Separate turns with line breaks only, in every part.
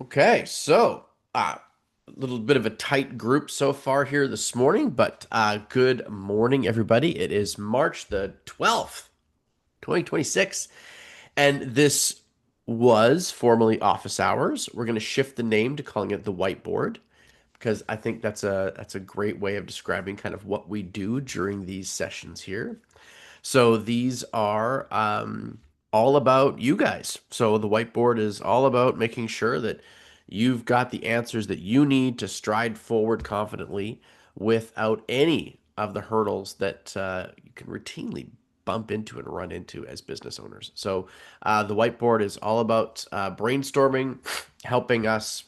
Okay, so a little bit of a tight group so far here this morning, but good morning, everybody. It is March the 12th, 2026, and this was formerly office hours. We're going to shift the name to calling it the Whiteboard because I think that's a great way of describing kind of what we do during these sessions here. So these are all about you guys. So the whiteboard is all about making sure that you've got the answers that you need to stride forward confidently without any of the hurdles that you can routinely bump into and run into as business owners. So the whiteboard is all about brainstorming, helping us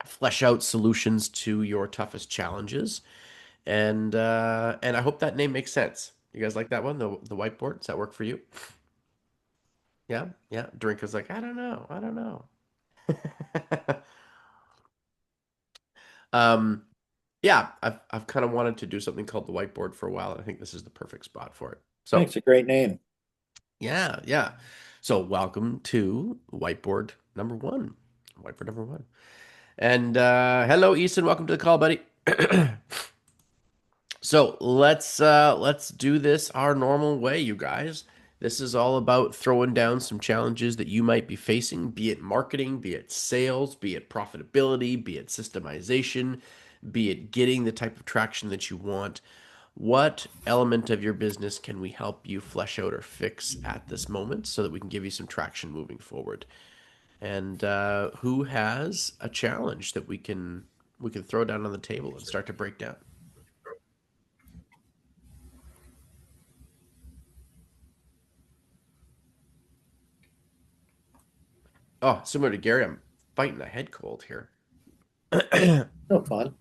flesh out solutions to your toughest challenges, and I hope that name makes sense. You guys like that one, the whiteboard? Does that work for you? Yeah, yeah. Drink is like, I don't know, I don't know. Um, yeah, I've kind of wanted to do something called the whiteboard for a while, and I think this is the perfect spot for it. So,
Thanks, a great name.
yeah, yeah. So, welcome to whiteboard number one. Whiteboard number one. And hello, Easton. Welcome to the call, buddy. So let's do this our normal way, you guys. This is all about throwing down some challenges that you might be facing, be it marketing, be it sales, be it profitability, be it systemization, be it getting the type of traction that you want. What element of your business can we help you flesh out or fix at this moment so that we can give you some traction moving forward? And who has a challenge that we can throw down on the table and start to break down? Oh, similar to Gary, I'm fighting a head cold here.
No fun.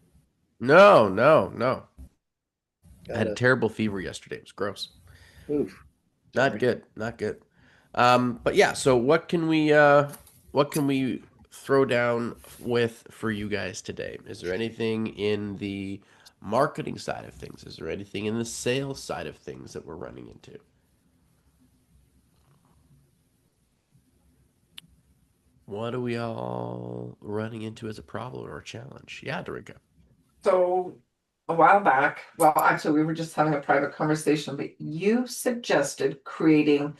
No, no, no. I had a
Gotta,
terrible fever yesterday. It was gross.
oof,
Not
sorry.
good, not good. But yeah, so what can we throw down with for you guys today? Is there anything in the marketing side of things? Is there anything in the sales side of things that we're running into? What are we all running into as a problem or a challenge? Yeah, Dorinka.
So a while back, well, actually, we were just having a private conversation, but you suggested creating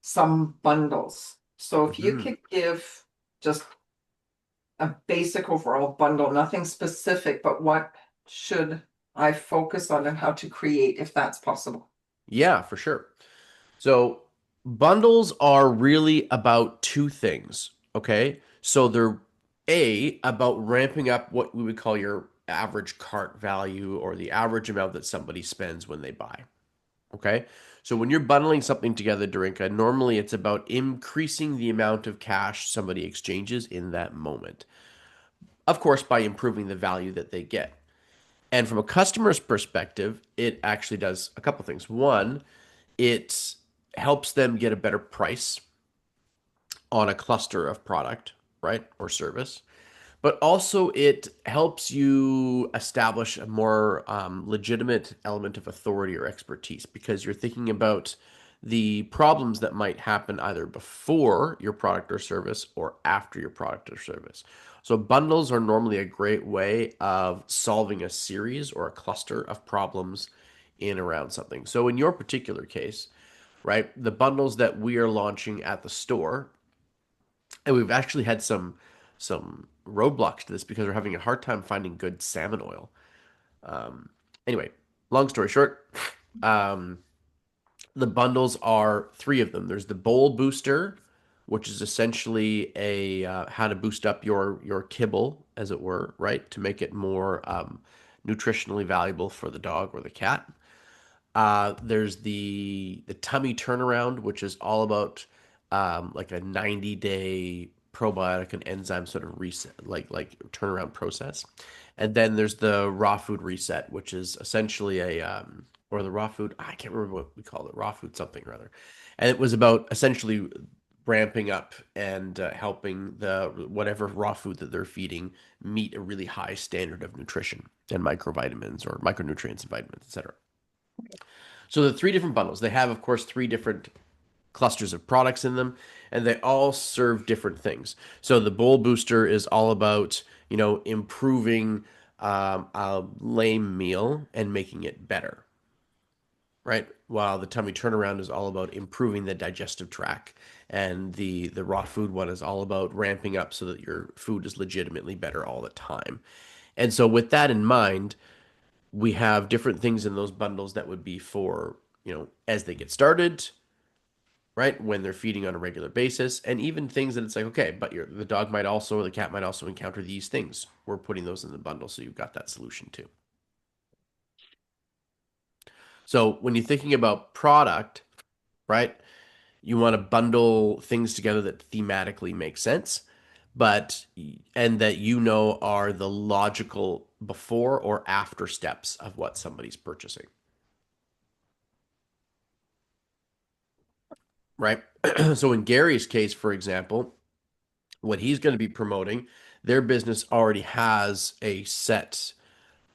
some bundles. So if you
Hmm.
could give just a basic overall bundle, nothing specific, but what should I focus on and how to create if that's possible?
Yeah, for sure. So bundles are really about two things, okay? So they're about ramping up what we would call your average cart value or the average amount that somebody spends when they buy, okay? So when you're bundling something together, Dorinka, normally it's about increasing the amount of cash somebody exchanges in that moment. Of course, by improving the value that they get. And from a customer's perspective, it actually does a couple things. One, it helps them get a better price on a cluster of product, right, or service. But also, it helps you establish a more legitimate element of authority or expertise because you're thinking about the problems that might happen either before your product or service or after your product or service. So, bundles are normally a great way of solving a series or a cluster of problems in around something. So, in your particular case, right, the bundles that we are launching at the store, and we've actually had some roadblocks to this because we're having a hard time finding good salmon oil. Um, anyway, long story short, um, the bundles are three of them. There's the bowl booster, which is essentially a how to boost up your kibble, as it were, right, to make it more nutritionally valuable for the dog or the cat. There's the tummy turnaround, which is all about like a 90-day probiotic and enzyme sort of reset, like turnaround process. And then there's the raw food reset, which is essentially or the raw food, I can't remember what we called it, raw food something or other. And it was about essentially ramping up and helping the whatever raw food that they're feeding meet a really high standard of nutrition and microvitamins or micronutrients and vitamins, etc. So the three different bundles. They have, of course, three different clusters of products in them, and they all serve different things. So the bowl booster is all about, improving a lame meal and making it better, right? While the tummy turnaround is all about improving the digestive tract, and the raw food one is all about ramping up so that your food is legitimately better all the time. And so with that in mind, we have different things in those bundles that would be for, as they get started, right? When they're feeding on a regular basis, and even things that it's like, okay, but the dog might also, or the cat might also encounter these things. We're putting those in the bundle, so you've got that solution too. So when you're thinking about product, right, you want to bundle things together that thematically make sense, but and that are the logical before or after steps of what somebody's purchasing, right? So in Gary's case, for example, what he's going to be promoting, their business already has a set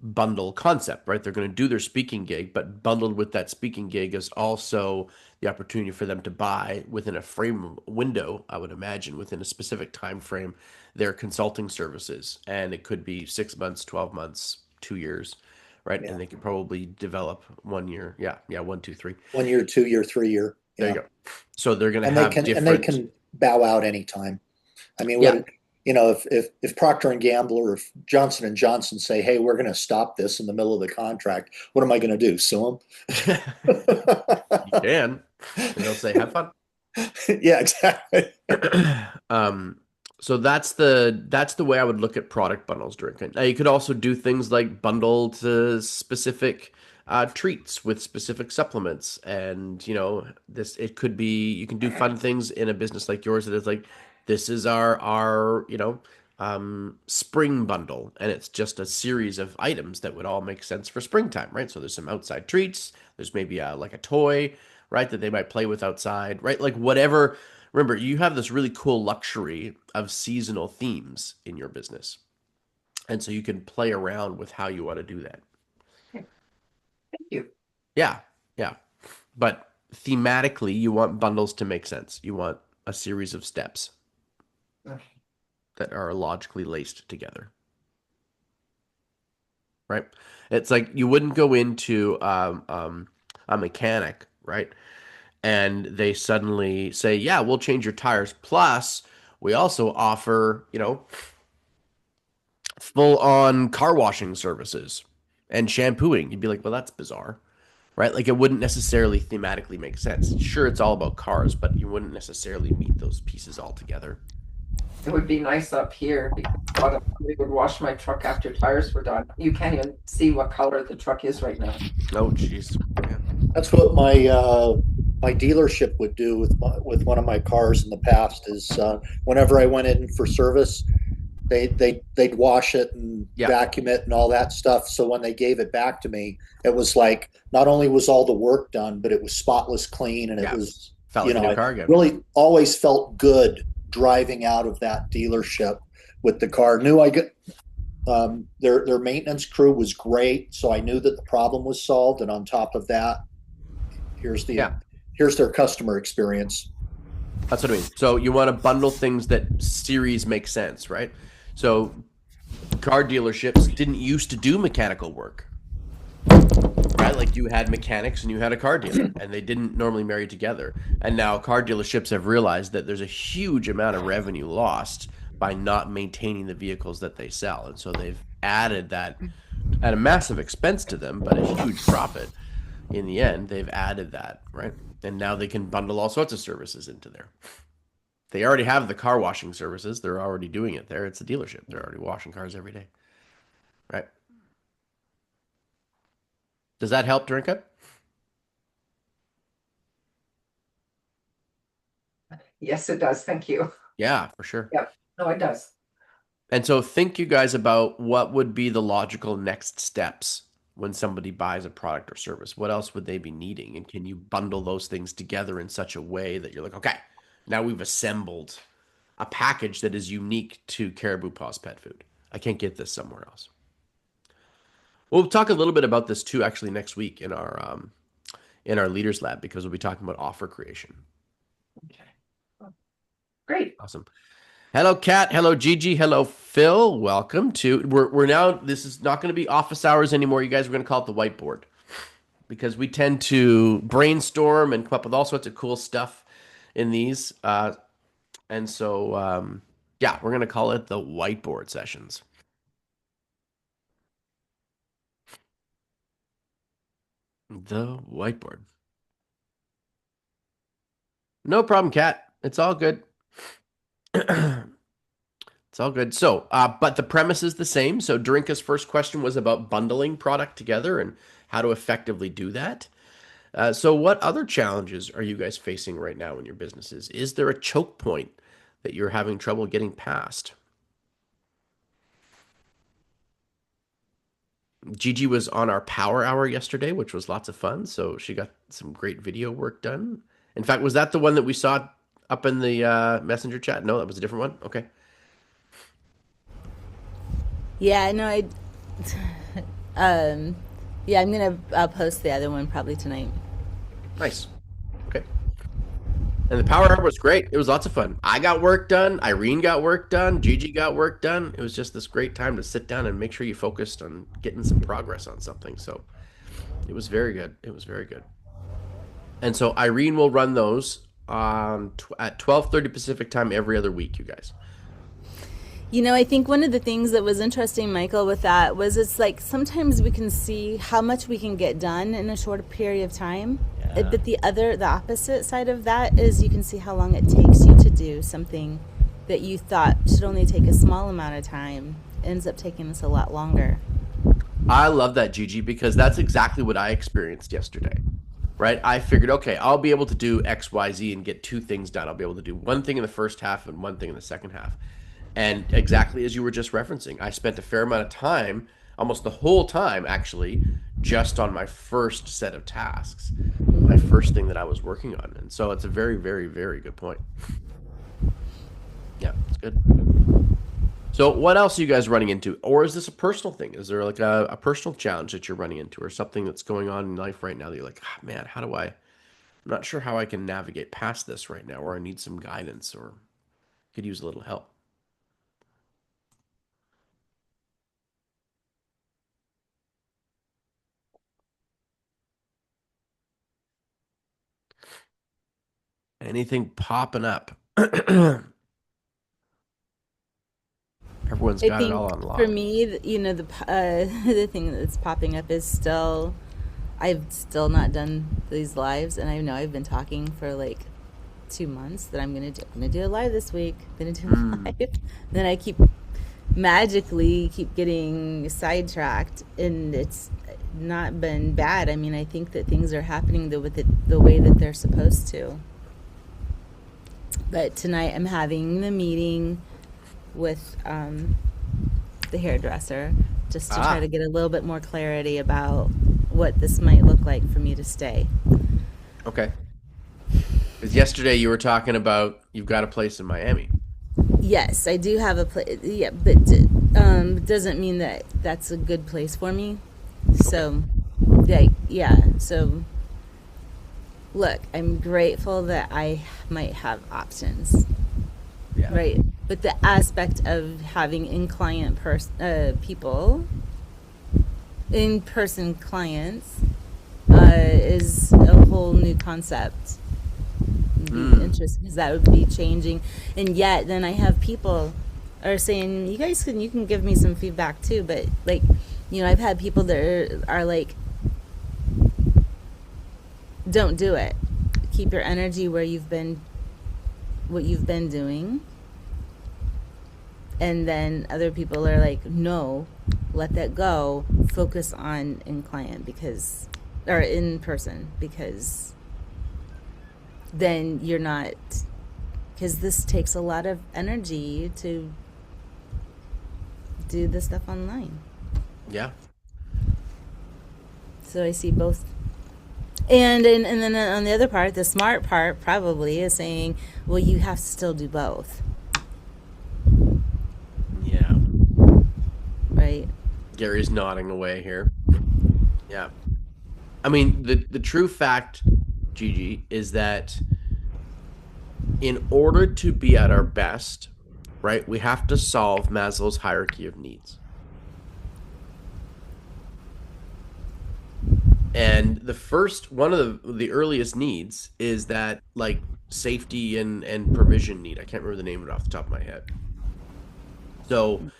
bundle concept, right? They're going to do their speaking gig, but bundled with that speaking gig is also the opportunity for them to buy within a frame window, I would imagine, within a specific time frame, their consulting services. And it could be 6 months, 12 months, 2 years, right?
Yeah.
And they could probably develop 1 year. Yeah, yeah, 1, 2, 3.
1 year, 2 year, 3 year.
There you
Yeah.
go. So they're going to
And they
have
can and they
different,
can bow out anytime. I mean,
yeah.
what if Procter and Gamble or if Johnson and Johnson say, "Hey, we're going to stop this in the middle of the contract," what am I going to do? Sue
You can. And they'll say, have fun.
them? Yeah, exactly.
um, so that's the way I would look at product bundles during it. Now you could also do things like bundle to specific treats with specific supplements, and this it could be you can do fun things in a business like yours that is like this is our spring bundle, and it's just a series of items that would all make sense for springtime, right? So there's some outside treats, there's maybe like a toy, right, that they might play with outside, right? Like whatever. Remember, you have this really cool luxury of seasonal themes in your business. And so you can play around with how you want to do that.
Thank you.
Yeah, yeah. But thematically, you want bundles to make sense. You want a series of steps that are logically laced together, right? It's like you wouldn't go into a mechanic, right? And they suddenly say, yeah, we'll change your tires. Plus, we also offer, full on car washing services and shampooing. You'd be like, well, that's bizarre, right? Like it wouldn't necessarily thematically make sense. Sure, it's all about cars, but you wouldn't necessarily meet those pieces all together.
It would be nice up here because a lot of somebody would wash my truck after tires were done. You can't even see what color the truck is right now.
Oh, jeez. Yeah.
That's what my dealership would do with one of my cars in the past. Is whenever I went in for service, they'd wash it and
Yeah.
vacuum it and all that stuff. So when they gave it back to me, it was like not only was all the work done, but it was spotless clean, and it
Yeah.
was
Felt like a new
I
car again.
really always felt good driving out of that dealership with the car. Knew I get their maintenance crew was great, so I knew that the problem was solved. And on top of that, here's the
Yeah.
here's their customer experience.
That's what I mean. So you want to bundle things that series make sense, right? So car dealerships didn't used to do mechanical work, right? Like you had mechanics and you had a car dealer, and they didn't normally marry together. And now car dealerships have realized that there's a huge amount of revenue lost by not maintaining the vehicles that they sell. And so they've added that at a massive expense to them, but a huge profit in the end. They've added that, right? And now they can bundle all sorts of services into there. They already have the car washing services. They're already doing it there. It's a dealership. They're already washing cars every day, right? Does that help, Drinka?
Yes, it does. Thank you.
Yeah, for sure.
Yep. No, it does.
And so think you guys about what would be the logical next steps when somebody buys a product or service. What else would they be needing? And can you bundle those things together in such a way that you're like, okay, now we've assembled a package that is unique to Caribou Paws Pet Food. I can't get this somewhere else. We'll talk a little bit about this too, actually, next week in our Leaders Lab, because we'll be talking about offer creation.
Okay. Great.
Awesome. Hello, Kat. Hello, Gigi. Hello, Phil. Welcome to. We're now. This is not going to be office hours anymore. You guys are going to call it the whiteboard because we tend to brainstorm and come up with all sorts of cool stuff in these. And so, yeah, we're going to call it the whiteboard sessions. The whiteboard. No problem, Kat. It's all good. It's all good. So, but the premise is the same. So, Drinka's first question was about bundling product together and how to effectively do that. So, what other challenges are you guys facing right now in your businesses? Is there a choke point that you're having trouble getting past? Gigi was on our power hour yesterday, which was lots of fun. So, she got some great video work done. In fact, was that the one that we saw up in the messenger chat? No, that was a different one. Okay.
Yeah, no, um, yeah, I'm gonna post the other one probably tonight.
Nice. Okay. And the power hour was great. It was lots of fun. I got work done. Irene got work done. Gigi got work done. It was just this great time to sit down and make sure you focused on getting some progress on something. So it was very good. It was very good. And so Irene will run those at 12:30 Pacific time every other week, you guys.
You know, I think one of the things that was interesting, Michael, with that was it's like sometimes we can see how much we can get done in a short period of time. But the opposite side of that is you can see how long it takes you to do something that you thought should only take a small amount of time. Ends up taking us a lot longer.
I love that, Gigi, because that's exactly what I experienced yesterday. Right? I figured, okay, I'll be able to do X, Y, Z and get two things done. I'll be able to do one thing in the first half and one thing in the second half. And exactly as you were just referencing, I spent a fair amount of time, almost the whole time actually, just on my first set of tasks, my first thing that I was working on. And so it's a very, very, very good point. Yeah, it's good. So what else are you guys running into? Or is this a personal thing? Is there like a personal challenge that you're running into or something that's going on in life right now that you're like, ah, man, I'm not sure how I can navigate past this right now, or I need some guidance or could use a little help. Anything popping up? Everyone's
I
got it
think
all on
for
lock.
me, you know, the thing that's popping up is still I've still not done these lives, and I know I've been talking for like 2 months that I'm gonna do a live this week. I'm gonna do a
Mm,
live. Then I keep magically keep getting sidetracked, and it's not been bad. I mean, I think that things are happening the way that they're supposed to. But tonight I'm having the meeting with the hairdresser just to try to
ah,
get a little bit more clarity about what this might look like for me to stay.
okay. Because yesterday you were talking about you've got a place in Miami.
Yes, I do have a place. Yeah, but doesn't mean that that's a good place for me.
Okay.
So, yeah, yeah. So, look, I'm grateful that I might have options,
Yeah.
right? But the aspect of having people, in person clients, is a whole new concept. Be
Mm,
interesting because that would be changing, and yet then I have people are saying you can give me some feedback too, but like, you know, I've had people that are like, don't do it, keep your energy where you've been, what you've been doing. And then other people are like, no, let that go, focus on in client because, or in person, because then you're not, because this takes a lot of energy to do the stuff online.
yeah.
So I see both. And then on the other part, the smart part probably is saying, well, you have to still do both,
Yeah.
right?
Gary's nodding away here. Yeah. I mean, the true fact, Gigi, is that in order to be at our best, right, we have to solve Maslow's hierarchy of needs. And the first one of the earliest needs is that like safety and provision need. I can't remember the name of it off the top of my head. So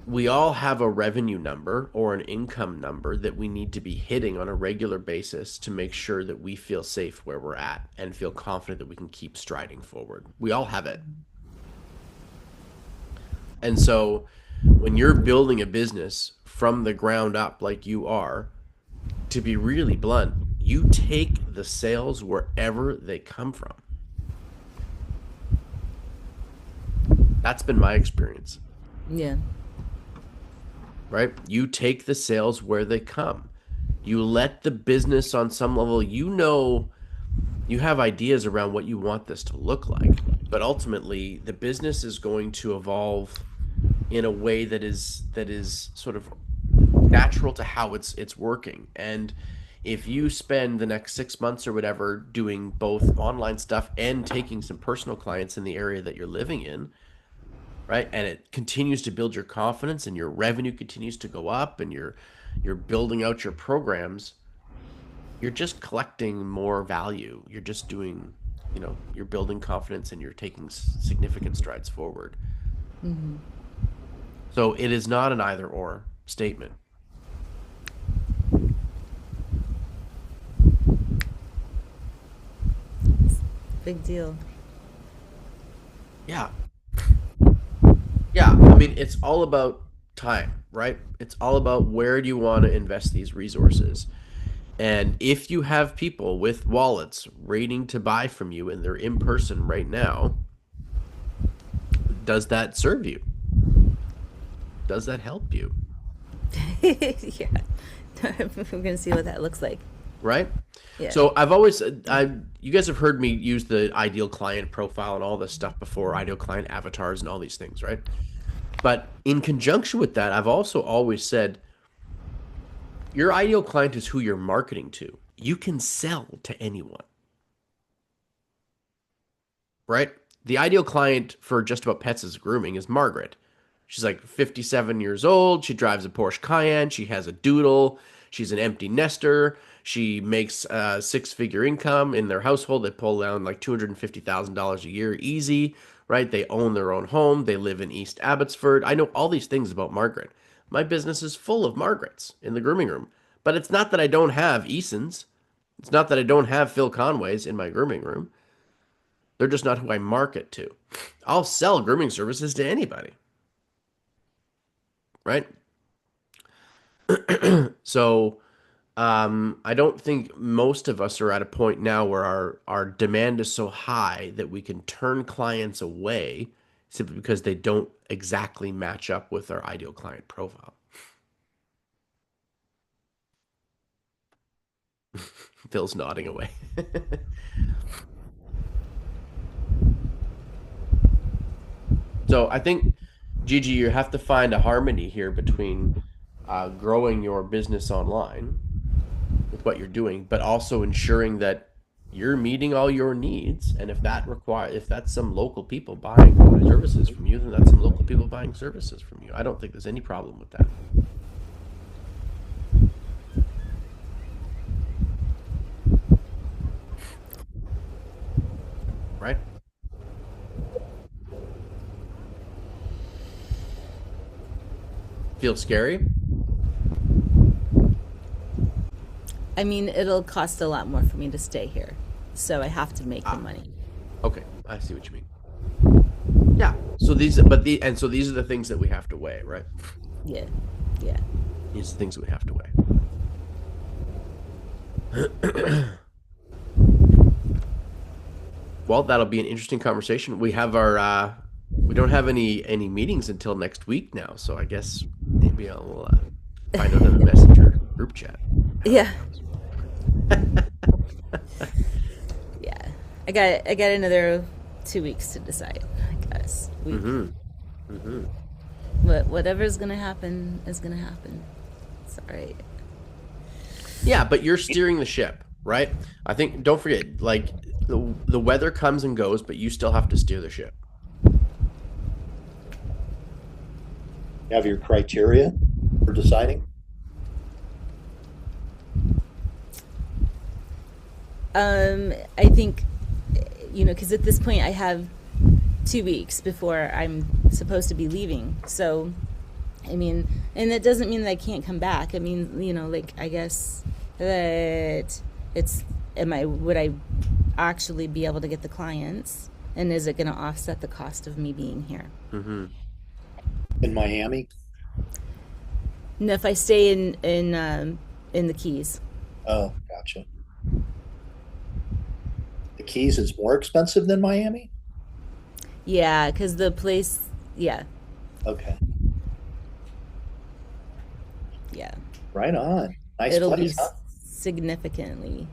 we all have a revenue number or an income number that we need to be hitting on a regular basis to make sure that we feel safe where we're at and feel confident that we can keep striding forward. We all have it. And so when you're building a business from the ground up like you are, to be really blunt, you take the sales wherever they come from. That's been my experience.
Yeah.
Right? You take the sales where they come. You let the business on some level, you have ideas around what you want this to look like, but ultimately the business is going to evolve in a way that is sort of natural to how it's working. And if you spend the next 6 months or whatever doing both online stuff and taking some personal clients in the area that you're living in, right, and it continues to build your confidence and your revenue continues to go up and you're building out your programs, you're just collecting more value. You're just doing, you're building confidence and you're taking significant strides forward.
Mm-hmm.
So it is not an either or statement.
Big deal.
Yeah. Yeah. I mean, it's all about time, right? It's all about where do you want to invest these resources. And if you have people with wallets waiting to buy from you and they're in person right now, does that serve you? Does that help you?
Yeah. We're going to see what that looks like.
Right?
Yeah.
So you guys have heard me use the ideal client profile and all this stuff before, ideal client avatars and all these things, right? But in conjunction with that, I've also always said, your ideal client is who you're marketing to. You can sell to anyone, right? The ideal client for just about pets' grooming is Margaret. She's like 57 years old. She drives a Porsche Cayenne. She has a doodle. She's an empty nester. She makes a six-figure income in their household. They pull down like $250,000 a year easy, right? They own their own home. They live in East Abbotsford. I know all these things about Margaret. My business is full of Margarets in the grooming room. But it's not that I don't have Easons. It's not that I don't have Phil Conways in my grooming room. They're just not who I market to. I'll sell grooming services to anybody. Right? So I don't think most of us are at a point now where our demand is so high that we can turn clients away simply because they don't exactly match up with our ideal client profile. Phil's nodding away. So I think, Gigi, you have to find a harmony here between growing your business online with what you're doing, but also ensuring that you're meeting all your needs. And if that's some local people buying services from you, then that's some local people buying services from you. I don't think there's any problem with that. Right? Feel scary?
I mean, it'll cost a lot more for me to stay here. So I have to make the money.
Okay, I see what you mean. Yeah. So these are the things that we have to weigh, right?
Yeah. Yeah.
These are the things that we have to weigh. Well, that'll be an interesting conversation. We don't have any meetings until next week now, so I guess maybe I'll find out in the Messenger group chat.
Yeah. Yeah. I got another 2 weeks to decide, I guess. Whatever's gonna happen is gonna happen. It's all right.
Yeah, but you're steering the ship, right? I think don't forget, like the weather comes and goes, but you still have to steer the ship.
You have your criteria for deciding?
I think, because at this point I have 2 weeks before I'm supposed to be leaving. So, I mean, and that doesn't mean that I can't come back. I mean, like, I guess that would I actually be able to get the clients? And is it going to offset the cost of me being here?
Mm-hmm.
In Miami?
No, if I stay in the Keys.
Oh, gotcha. The Keys is more expensive than Miami?
Yeah, because the place, yeah,
Okay.
yeah,
Right on. Nice
it'll be
place, huh?
significantly.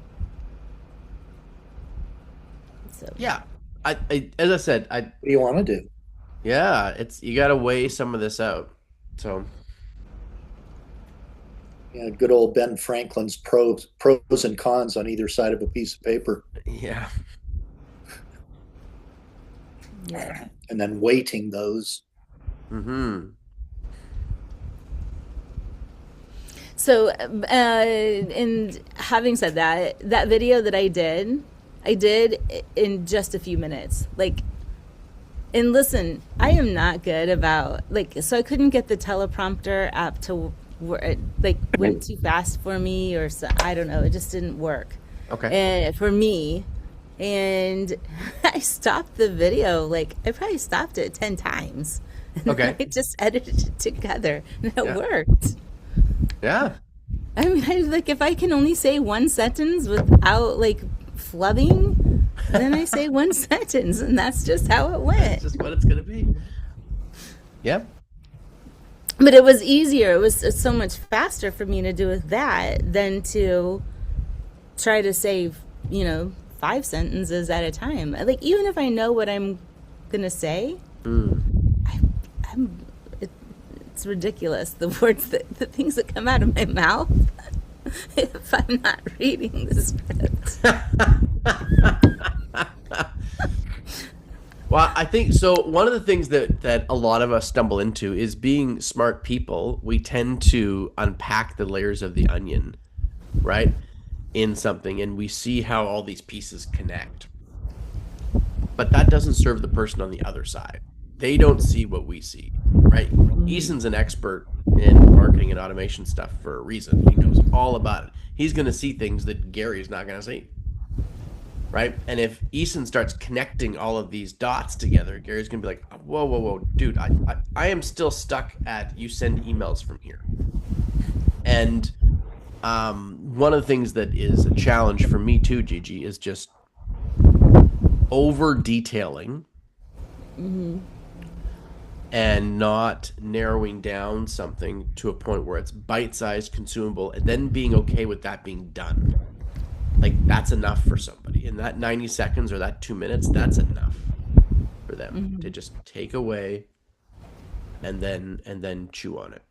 So,
Yeah, as I said,
What do you want to do?
yeah, it's you got to weigh some of this out. So
Yeah, good old Ben Franklin's pros and cons on either side of a piece of paper,
yeah,
yeah.
and then weighting those.
mm-hmm.
So, and having said that, that video that I did in just a few minutes. Like, and listen, I am not good about, like, so I couldn't get the teleprompter app to work. It, like, went too fast for me, or so, I don't know. It just didn't work.
Okay,
And for me, and I stopped the video. Like, I probably stopped it 10 times.
okay,
I just edited it together, and it
yeah,
worked.
yeah.
I mean, like, if I can only say one sentence without like flubbing, then I say one sentence, and that's just how it
That's
went.
just what it's gonna be. Yep.
But it was easier. It was so much faster for me to do with that than to try to say, 5 sentences at a time. Like, even if I know what I'm gonna say,
Mm.
I, I'm. It's ridiculous the the things that come out of my mouth if I'm not reading the script.
Well, I think so. One of the things that a lot of us stumble into is being smart people. We tend to unpack the layers of the onion, right, in something, and we see how all these pieces connect. But that doesn't serve the person on the other side. They don't see what we see, right? Eason's an expert in marketing and automation stuff for a reason. He knows all about it. He's going to see things that Gary's not going to see, right? And if Eason starts connecting all of these dots together, Gary's going to be like, whoa, whoa, whoa, dude, I am still stuck at you send emails from here. And one of the things that is a challenge for me too, Gigi, is just over detailing and not narrowing down something to a point where it's bite-sized, consumable, and then being okay with that being done. Like, that's enough for somebody. In that 90 seconds or that 2 minutes, that's enough for them to just take away and then chew on it.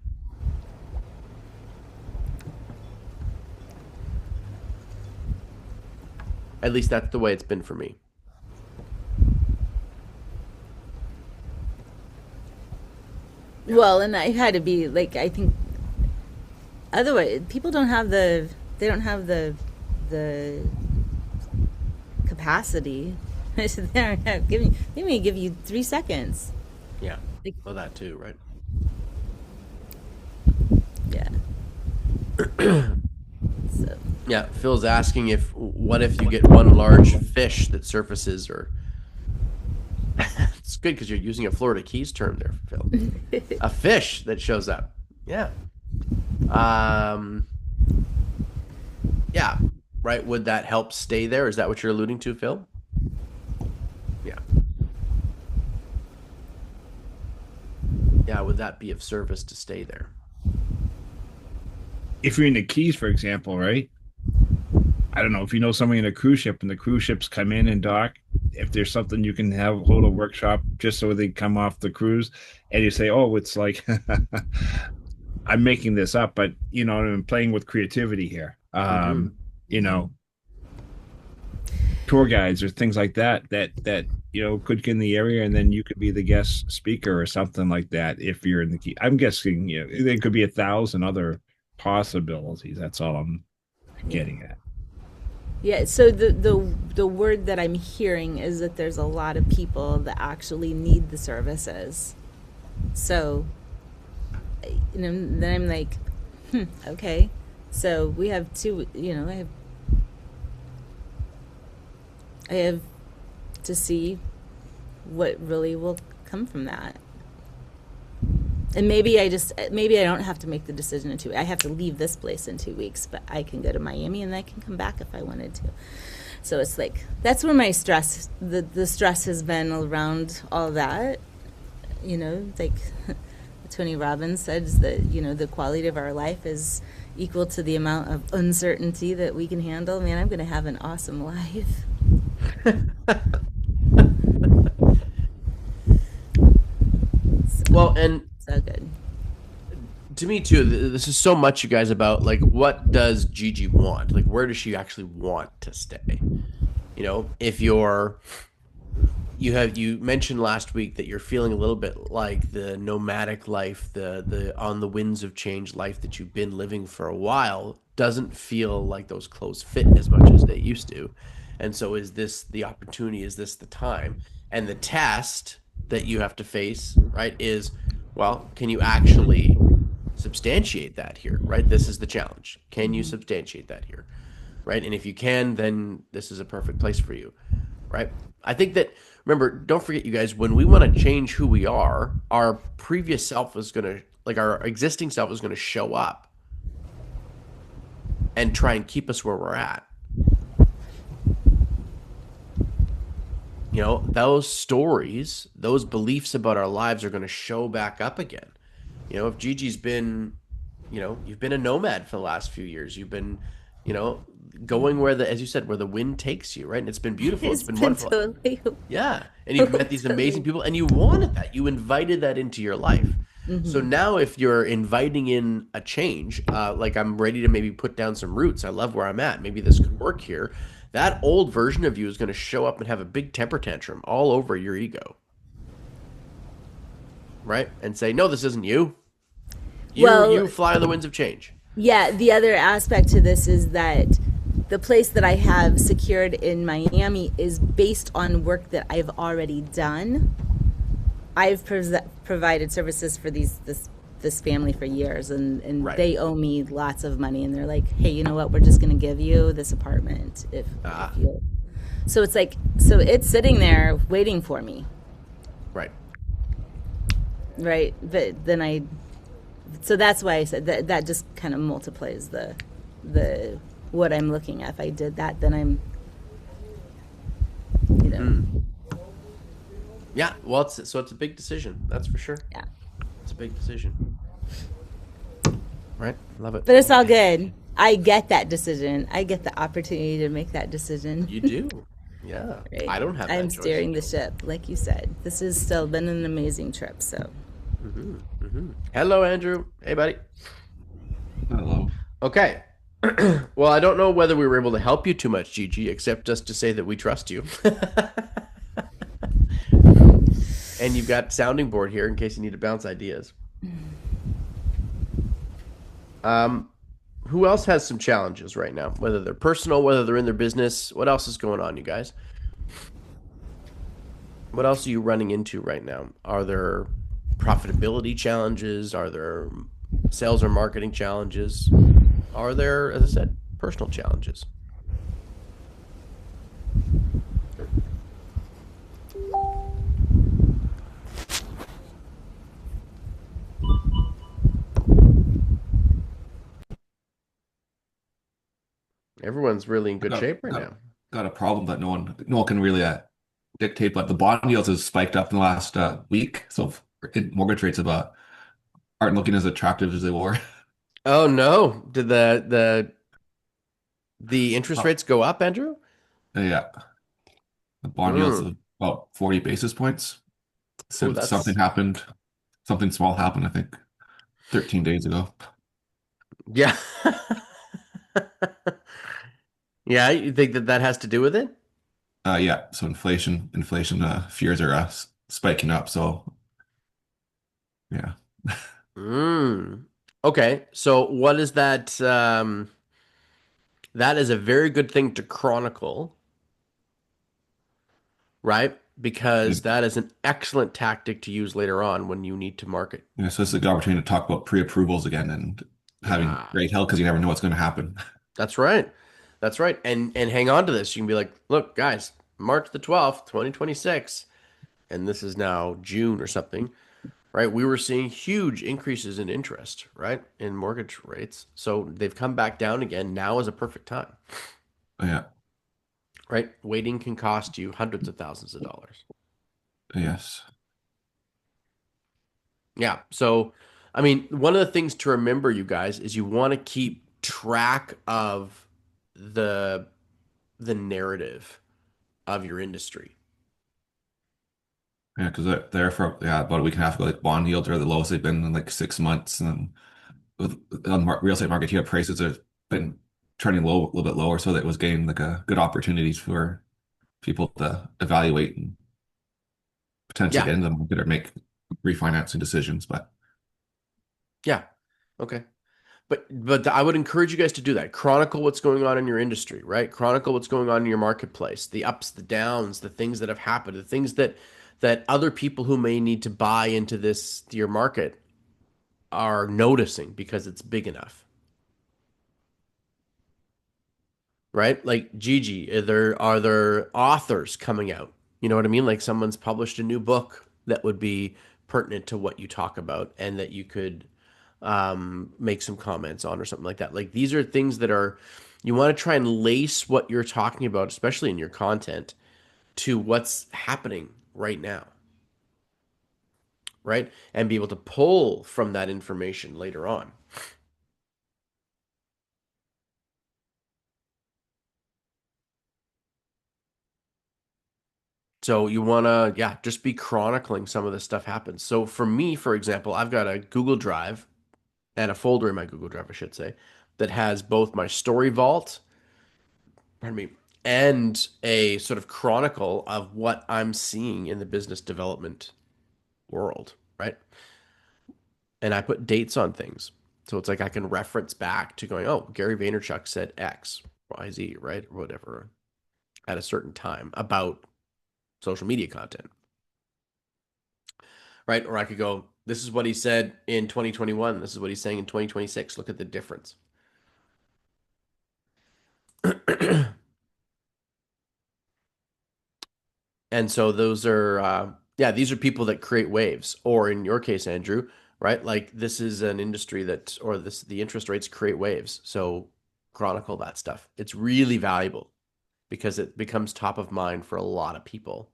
At least that's the way it's been for me.
Well, and I had to be like, I think otherwise people don't have they don't have the capacity. They're not giving, they may give you 3 seconds.
Yeah.
Like,
Well, that too, right?
yeah. So,
Yeah. Phil's asking what if you get one large fish that surfaces, or it's good because you're using a Florida Keys term there, Phil. A fish that shows up. Yeah. Yeah. Right. Would that help stay there? Is that what you're alluding to, Phil? Yeah. Yeah. Would that be of service to stay there?
If you're in the Keys, for example, right? I don't know if you know somebody in a cruise ship and the cruise ships come in and dock. If there's something you can hold a workshop just so they come off the cruise, and you say, "Oh, it's like I'm making this up," but I'm playing with creativity here. You know, tour guides or things like that that could get in the area, and then you could be the guest speaker or something like that if you're in the key. I'm guessing there could be 1,000 other possibilities. That's all I'm getting at.
Yeah, so the word that I'm hearing is that there's a lot of people that actually need the services. So, then I'm like, okay. So we have two, I have to see what really will come from that. And maybe I don't have to make the decision in 2 weeks. I have to leave this place in 2 weeks, but I can go to Miami and I can come back if I wanted to. So it's like, that's where my stress, the stress has been around all that. Like Tony Robbins says that, the quality of our life is equal to the amount of uncertainty that we can handle. Man, I'm going to have an awesome life.
Well, and
So good.
to me too, this is so much, you guys, about like, what does Gigi want? Like, where does she actually want to stay? If you mentioned last week that you're feeling a little bit like the nomadic life, the on the winds of change life that you've been living for a while doesn't feel like those clothes fit as much as they used to. And so is this the opportunity? Is this the time? And the test that you have to face, right, is, well, can you actually substantiate that here, right? This is the challenge. Can you substantiate that here, right? And if you can, then this is a perfect place for you, right? I think that, remember, don't forget, you guys, when we want to change who we are, our previous self is going to, like our existing self is going to show up and try and keep us where we're at. Those stories, those beliefs about our lives are going to show back up again. If Gigi's been, you've been a nomad for the last few years. You've been, going where as you said, where the wind takes you, right? And it's been beautiful. It's been wonderful.
Totally.
Yeah. And you've met these amazing people and you wanted that. You invited that into your life. So now if you're inviting in a change, like I'm ready to maybe put down some roots. I love where I'm at. Maybe this could work here. That old version of you is going to show up and have a big temper tantrum all over your ego. Right? And say, no, this isn't you. You fly on the winds of change.
Yeah, the other aspect to this is that the place that I have secured in Miami is based on work that I've already done. I've provided services for this family for years, and
Right.
they owe me lots of money, and they're like, hey, you know what, we're just going to give you this apartment if you. So it's like, so it's sitting there waiting for me.
Right.
Right. But then so that's why I said that just kind of multiplies the what I'm looking at. If I did that, then I'm,
Yeah. Well, it's a big decision. That's for sure.
Yeah.
It's a big decision. Right. Love it.
But it's all good. I get that decision. I get the opportunity to make that decision.
You do. Yeah.
Right?
I don't have that
I'm
choice.
steering the ship, like you said. This has still been an amazing trip. So.
Hello, Andrew. Hey, buddy.
Hello.
Okay. Well, I don't know whether we were able to help you too much, Gigi, except just to say that we trust you. And you've got sounding board here in case you need to bounce ideas. Who else has some challenges right now? Whether they're personal, whether they're in their business. What else is going on, you guys? What else are you running into right now? Are there profitability challenges? Are there sales or marketing challenges? Are there, as I said, personal challenges? Everyone's really in good shape right now.
Got a problem that no one can really dictate, but the bond yields has spiked up in the last week. So mortgage rates aren't looking as attractive as they were.
Oh no! Did the interest rates go up, Andrew?
Yeah, the bond yields of about 40 basis points since something happened. Something small happened, I think, 13 days ago.
Yeah. Yeah, you think that has to do with it?
Yeah, so inflation fears are spiking up. So yeah,
Mm. Okay, so what is that? That is a very good thing to chronicle, right?
yeah.
Because that is an excellent tactic to use later on when you need to market.
Yeah, so it's a good opportunity to talk about pre-approvals again and having
Yeah,
great health because you never know what's going to happen.
that's right. That's right. And hang on to this. You can be like, look, guys, March the 12th, 2026, and this is now June or something, right? We were seeing huge increases in interest, right? In mortgage rates. So they've come back down again. Now is a perfect time,
Yeah,
right? Waiting can cost you hundreds of thousands of dollars.
yes,
Yeah. So, I mean, one of the things to remember, you guys, is you want to keep track of the the narrative of your industry.
yeah, because there for about a week and a half ago, like bond yields are the lowest they've been in like 6 months, and then on the real estate market here, prices have been trending low, a little bit lower, so that was getting like a good opportunities for people to evaluate and potentially
Yeah.
get into the market or make refinancing decisions. But
Yeah. Okay. But I would encourage you guys to do that. Chronicle what's going on in your industry, right? Chronicle what's going on in your marketplace, the ups, the downs, the things that have happened, the things that other people who may need to buy into this your market are noticing because it's big enough. Right? Like Gigi, are there authors coming out? You know what I mean? Like someone's published a new book that would be pertinent to what you talk about and that you could make some comments on or something like that. Like these are things that are you want to try and lace what you're talking about, especially in your content, to what's happening right now, right? And be able to pull from that information later on. So you want to, yeah, just be chronicling some of this stuff happens. So for me, for example, I've got a Google Drive and a folder in my Google Drive, I should say, that has both my story vault, pardon me, and a sort of chronicle of what I'm seeing in the business development world, right? And I put dates on things. So it's like I can reference back to going, oh, Gary Vaynerchuk said X, Y, Z, right? Or whatever at a certain time about social media content. Right? Or I could go, this is what he said in 2021. This is what he's saying in 2026. Look at the difference. And so those are, yeah, these are people that create waves. Or in your case, Andrew, right? Like this is an industry that, or this, the interest rates create waves. So chronicle that stuff. It's really valuable because it becomes top of mind for a lot of people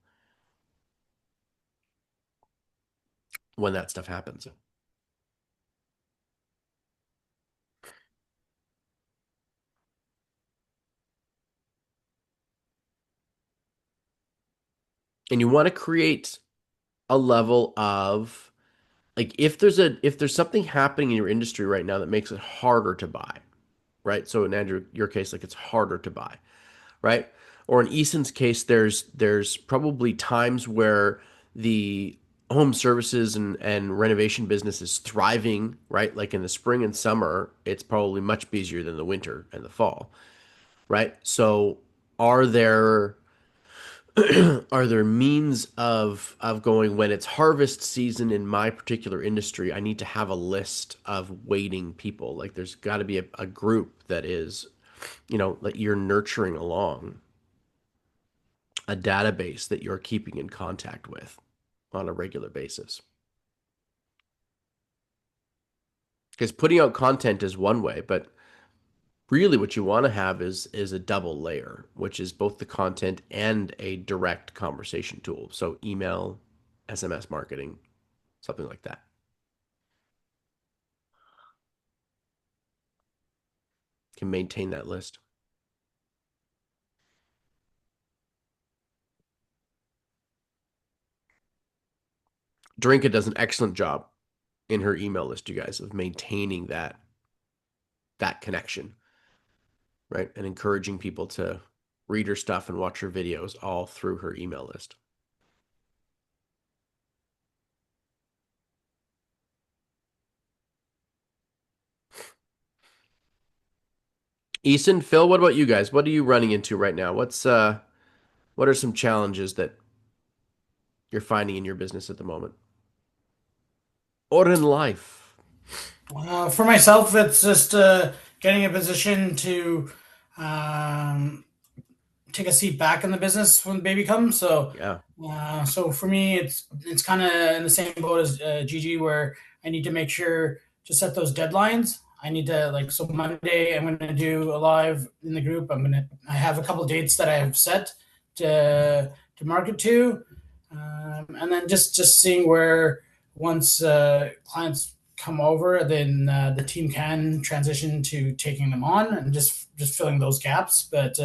when that stuff happens. And you want to create a level of like if there's something happening in your industry right now that makes it harder to buy, right? So in Andrew, your case, like it's harder to buy, right? Or in Easton's case, there's probably times where the home services and renovation business is thriving, right? Like in the spring and summer, it's probably much busier than the winter and the fall, right? So are there are there means of going when it's harvest season in my particular industry, I need to have a list of waiting people. Like there's got to be a group that is, that you're nurturing along, a database that you're keeping in contact with on a regular basis. Because putting out content is one way, but really what you want to have is a double layer, which is both the content and a direct conversation tool. So email, SMS marketing, something like that. Can maintain that list. Drinka does an excellent job in her email list, you guys, of maintaining that connection, right? And encouraging people to read her stuff and watch her videos all through her email list. Eason, Phil, what about you guys? What are you running into right now? What are some challenges that you're finding in your business at the moment? Or in life?
For myself, it's just getting a position to um, take a seat back in the business when the baby comes. So,
Yeah.
so for me, it's kind of in the same boat as Gigi, where I need to make sure to set those deadlines. I need to like so Monday I'm going to do a live in the group. I have a couple dates that I have set to market to, and then just seeing where once clients come over, then the team can transition to taking them on and just filling those gaps. But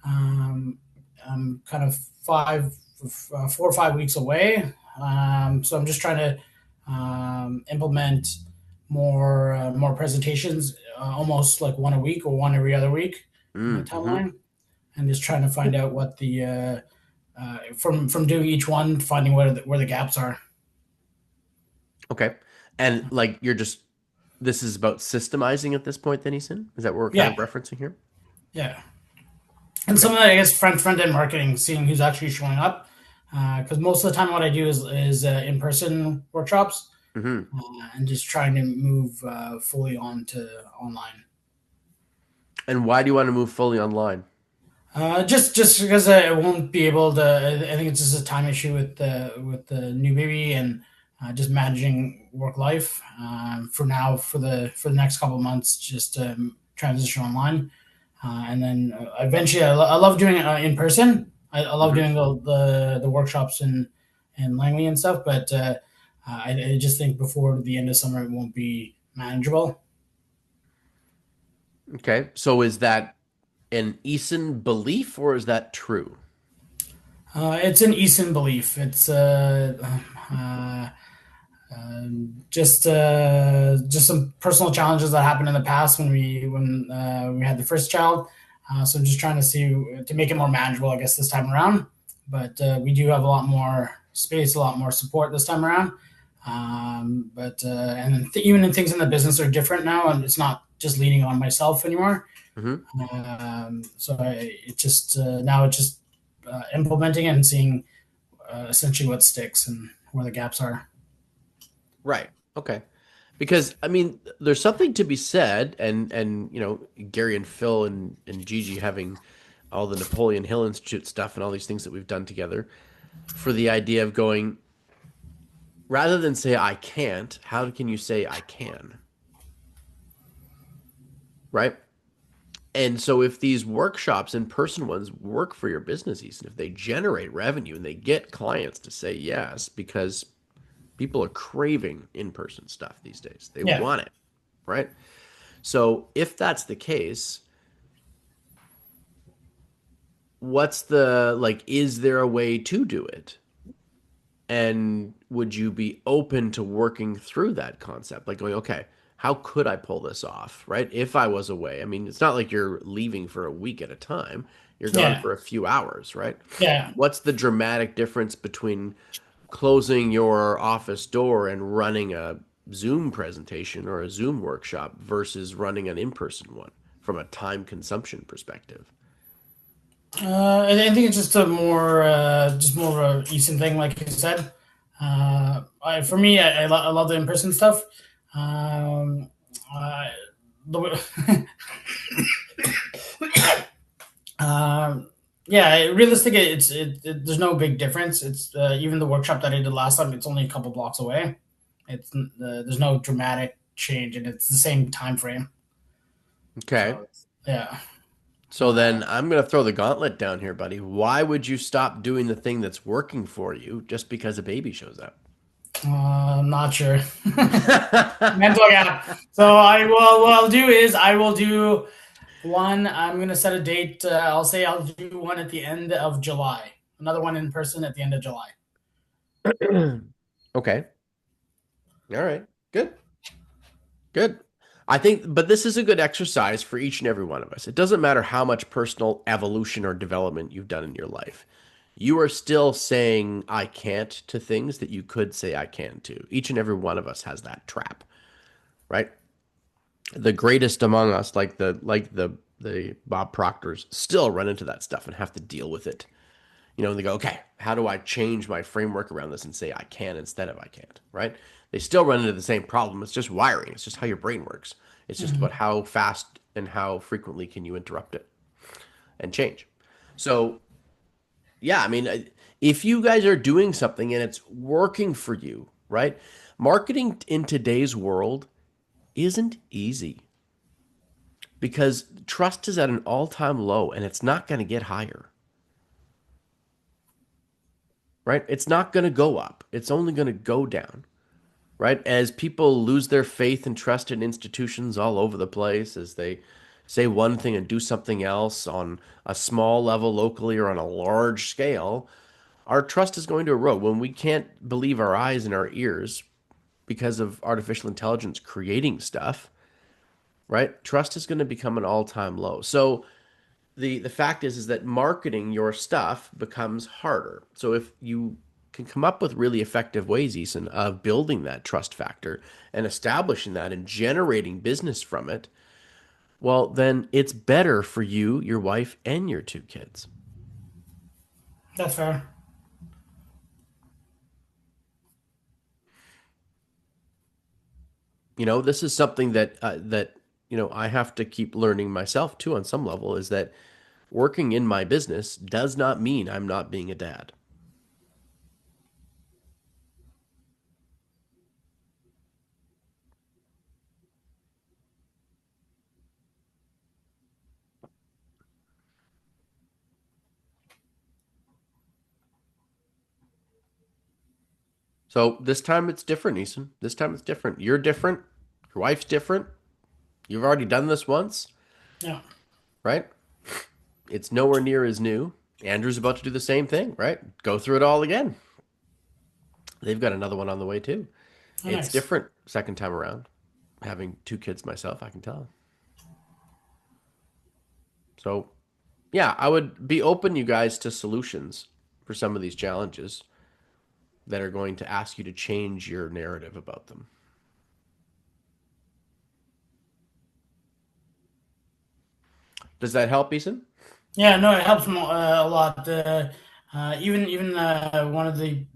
I'm kind of 4 or 5 weeks away. So I'm just trying to implement more presentations, almost like one a week or one every other week in my
Mm-hmm.
timeline, and just trying to find out what the from doing each one, finding where the gaps are.
Okay. And like this is about systemizing at this point, then, Eason? Is that what we're kind of
Yeah,
referencing here?
yeah. And
Okay.
some of that, I guess, front end marketing, seeing who's actually showing up. Because most of the time, what I do is in person workshops,
Mm-hmm.
and just trying to move fully on to online.
And why do you want to move fully online?
Just because I won't be able to. I think it's just a time issue with the new baby and just managing work life. For now, for the next couple of months, just transition online. And then eventually, I love doing it in person. I love
Mm-hmm.
doing the workshops in Langley and stuff, but I just think before the end of summer it won't be manageable.
Okay. So is that an Eason belief or is that true?
It's an Easton belief. It's uh, just some personal challenges that happened in the past when we had the first child. So I'm just trying to see to make it more manageable, I guess, this time around. But we do have a lot more space, a lot more support this time around. But and even in things in the business are different now, and it's not just leaning on myself anymore.
Mm-hmm.
So it just now it's just implementing it and seeing essentially what sticks and where the gaps are.
Right. Okay. Because I mean, there's something to be said, and Gary and Phil and Gigi having all the Napoleon Hill Institute stuff and all these things that we've done together for the idea of going rather than say I can't, how can you say I can? Right? And so if these workshops, in-person ones, work for your business, and if they generate revenue and they get clients to say yes, because people are craving in-person stuff these days. They
Yeah.
want it, right? So if that's the case, what's the like, is there a way to do it? And would you be open to working through that concept? Like going, okay, how could I pull this off, right? If I was away. I mean, it's not like you're leaving for a week at a time. You're gone
Yeah.
for a few hours, right?
Yeah.
What's the dramatic difference between closing your office door and running a Zoom presentation or a Zoom workshop versus running an in-person one from a time consumption perspective?
I think it's just more of a Easton thing, like you said. For me, I love the in-person stuff. Um, uh, the, yeah, realistic. There's no big difference. It's even the workshop that I did last time. It's only a couple blocks away. There's no dramatic change, and it's the same time frame.
Okay.
So yeah.
So then I'm going to throw the gauntlet down here, buddy. Why would you stop doing the thing that's working for you just because a baby shows up?
I'm not sure. Mental gap. So what I'll do is I will do one. I'm gonna set a date. I'll say I'll do one at the end of July. Another one in person at the end of July.
Okay. All right. Good. Good. I think, but this is a good exercise for each and every one of us. It doesn't matter how much personal evolution or development you've done in your life. You are still saying I can't to things that you could say I can to. Each and every one of us has that trap, right? The greatest among us, like the Bob Proctors, still run into that stuff and have to deal with it. They go, okay, how do I change my framework around this and say I can instead of I can't, right? They still run into the same problem. It's just wiring. It's just how your brain works. It's just about
Mhm.
how fast and how frequently can you interrupt it and change. So, yeah, I mean, if you guys are doing something and it's working for you, right? Marketing in today's world isn't easy because trust is at an all-time low and it's not going to get higher, right? It's not going to go up. It's only going to go down, right? As people lose their faith and trust in institutions all over the place, as they say one thing and do something else on a small level locally or on a large scale, our trust is going to erode when we can't believe our eyes and our ears because of artificial intelligence creating stuff, right? Trust is going to become an all-time low. So the fact is that marketing your stuff becomes harder. So if you can come up with really effective ways, Eason, of building that trust factor and establishing that and generating business from it, well, then it's better for you, your wife, and your two kids.
That's fair.
This is something that I have to keep learning myself too on some level is that working in my business does not mean I'm not being a dad. So this time it's different, Eason. This time it's different. You're different. Your wife's different. You've already done this once,
Yeah.
right? It's nowhere near as new. Andrew's about to do the same thing, right? Go through it all again. They've got another one on the way too.
Oh,
It's
nice.
different second time around. Having two kids myself, I can tell. So, yeah, I would be open, you guys, to solutions for some of these challenges that are going to ask you to change your narrative about them. Does that help, Eason?
Yeah, no, it helps a lot. Even one of the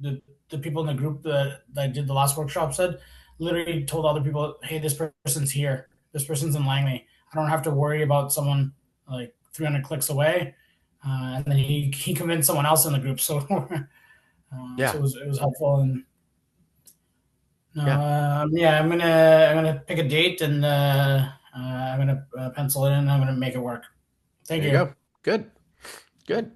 people in the group that did the last workshop said, literally told other people, "Hey, this person's here. This person's in Langley. I don't have to worry about someone like 300 clicks away." And then he convinced someone else in the group, so so
Yeah,
it was helpful. And no,
yeah.
yeah, I'm gonna pick a date and I'm gonna pencil it in. I'm gonna make it work. Thank
There you
you.
go. Good, good.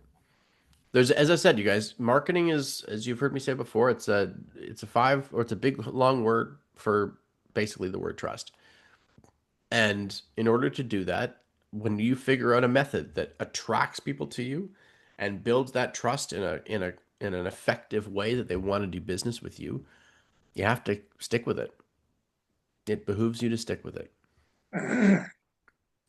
There's, as I said, you guys, marketing is, as you've heard me say before, it's a five or it's a big long word for basically the word trust. And in order to do that, when you figure out a method that attracts people to you and builds that trust in an effective way that they want to do business with you, you have to stick with it. It behooves you to stick with it.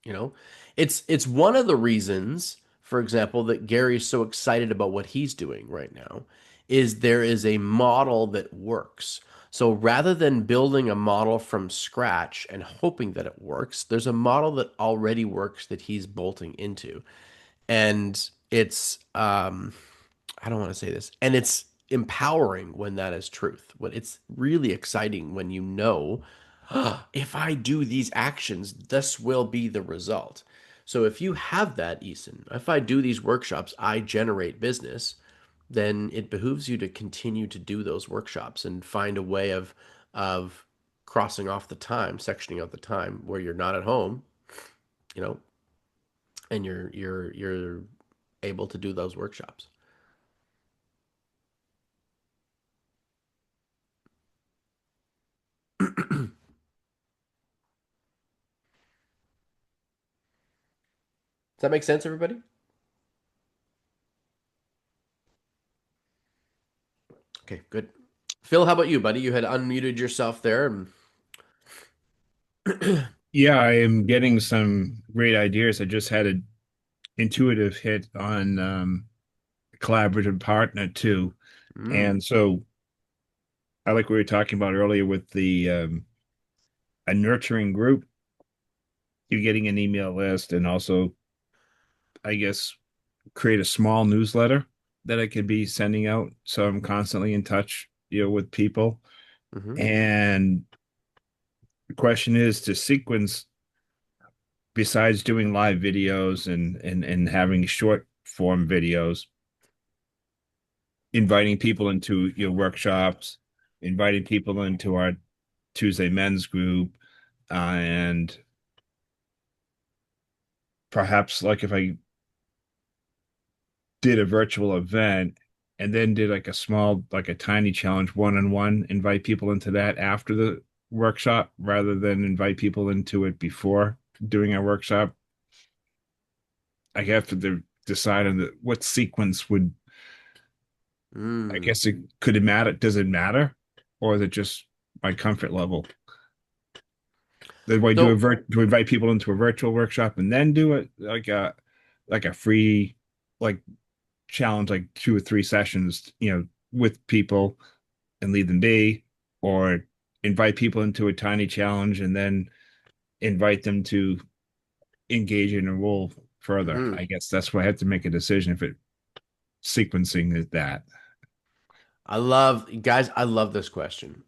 You know, it's one of the reasons, for example, that Gary's so excited about what he's doing right now, is there is a model that works. So rather than building a model from scratch and hoping that it works, there's a model that already works that he's bolting into. And it's I don't want to say this, and it's empowering when that is truth. When it's really exciting when you know, "Ah, if I do these actions, this will be the result." So if you have that, Eason, if I do these workshops, I generate business, then it behooves you to continue to do those workshops and find a way of crossing off the time, sectioning out the time where you're not at home, you know, and you're able to do those workshops. Does that make sense, everybody? Okay, good. Phil, how about you, buddy? You had unmuted yourself there.
Yeah, I am getting some great ideas. I just had an intuitive hit on collaborative partner too.
Mm,
And so I like what we were talking about earlier with the a nurturing group. You're getting an email list and also, I guess, create a small newsletter that I could be sending out. So I'm constantly in touch, with people.
hmm
And the question is to sequence besides doing live videos and having short form videos, inviting people into your workshops, inviting people into our Tuesday men's group, and perhaps like if I did a virtual event and then did like a small, like a tiny challenge one-on-one, invite people into that after the workshop rather than invite people into it before doing our workshop. I have to decide on what sequence would, I
mm.
guess, could it matter? Does it matter? Or is it just my comfort level? Do I
So,
do I invite people into a virtual workshop and then do it like a free like challenge, like 2 or 3 sessions, with people and leave them be, or invite people into a tiny challenge and then invite them to engage in a role further.
mhm.
I guess that's why I have to make a decision if it sequencing is that.
I love this question.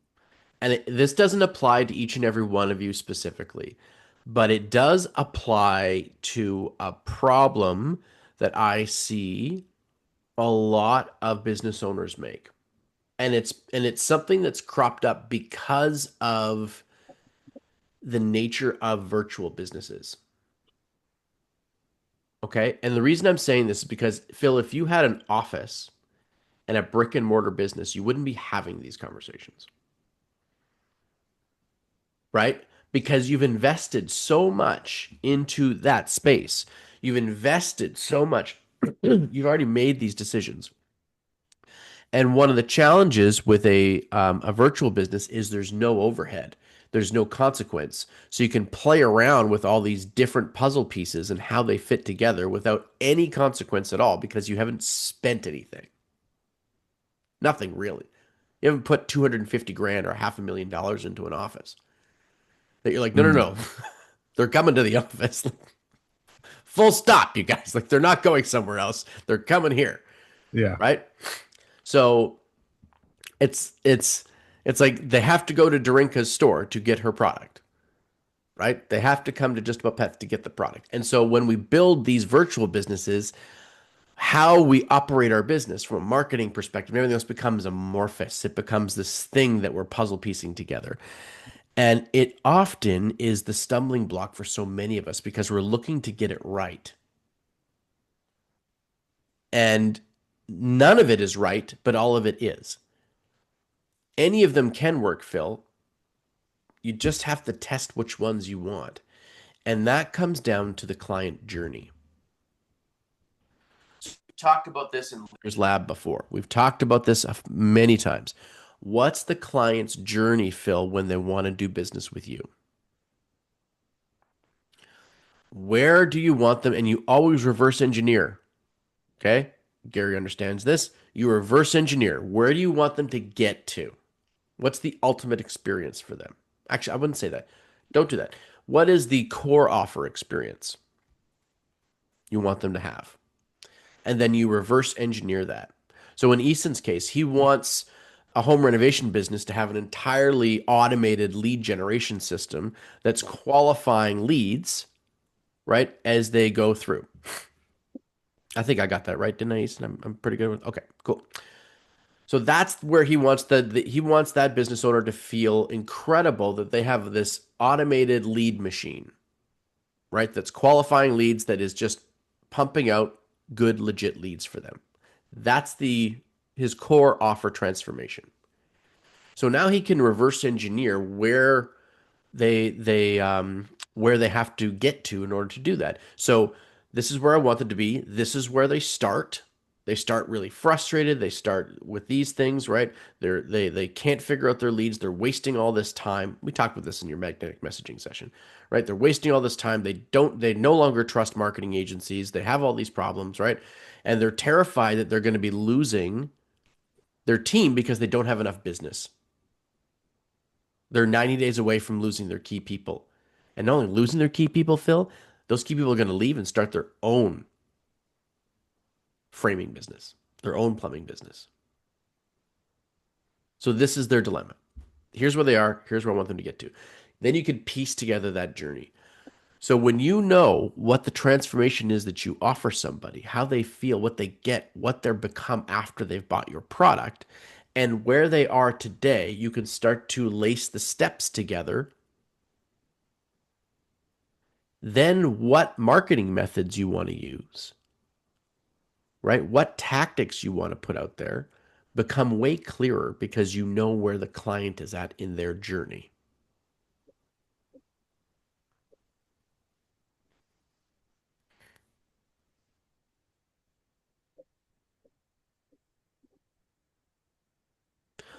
And this doesn't apply to each and every one of you specifically, but it does apply to a problem that I see a lot of business owners make. And it's something that's cropped up because of the nature of virtual businesses. Okay? And the reason I'm saying this is because Phil, if you had an office and a brick and mortar business, you wouldn't be having these conversations, right? Because you've invested so much into that space. You've invested so much. You've already made these decisions. And one of the challenges with a virtual business is there's no overhead. There's no consequence. So you can play around with all these different puzzle pieces and how they fit together without any consequence at all because you haven't spent anything. Nothing really. You haven't put 250 grand or $500,000 into an office. That you're like, no, no,
Mm,
no. They're coming to the office. Full stop, you guys. Like they're not going somewhere else. They're coming here,
yeah.
right? So it's it's like they have to go to Darinka's store to get her product, right? They have to come to Just About Pets to get the product. And so when we build these virtual businesses, how we operate our business from a marketing perspective, everything else becomes amorphous. It becomes this thing that we're puzzle piecing together. And it often is the stumbling block for so many of us because we're looking to get it right. And none of it is right, but all of it is. Any of them can work, Phil. You just have to test which ones you want. And that comes down to the client journey. So we've talked about this in Leader's Lab before. We've talked about this many times. What's the client's journey, Phil, when they want to do business with you? Where do you want them? And you always reverse engineer. Okay. Gary understands this. You reverse engineer. Where do you want them to get to? What's the ultimate experience for them? Actually, I wouldn't say that. Don't do that. What is the core offer experience you want them to have? And then you reverse engineer that. So in Easton's case, he wants a home renovation business to have an entirely automated lead generation system that's qualifying leads, right, as they go through. I think I got that right, didn't I, Easton? I'm pretty good with. Okay, cool. So that's where he wants he wants that business owner to feel incredible that they have this automated lead machine, right? That's qualifying leads that is just pumping out good legit leads for them. That's the his core offer transformation. So now he can reverse engineer where they have to get to in order to do that. So this is where I want them to be. This is where they start. They start really frustrated. They start with these things, right? They can't figure out their leads. They're wasting all this time. We talked about this in your magnetic messaging session, right? They're wasting all this time. They no longer trust marketing agencies. They have all these problems, right? And they're terrified that they're going to be losing their team because they don't have enough business. They're 90 days away from losing their key people. And not only losing their key people, Phil, those key people are going to leave and start their own framing business, their own plumbing business. So this is their dilemma. Here's where they are. Here's where I want them to get to. Then you can piece together that journey. So when you know what the transformation is that you offer somebody, how they feel, what they get, what they're become after they've bought your product, and where they are today, you can start to lace the steps together. Then what marketing methods you want to use, right? What tactics you want to put out there become way clearer because you know where the client is at in their journey.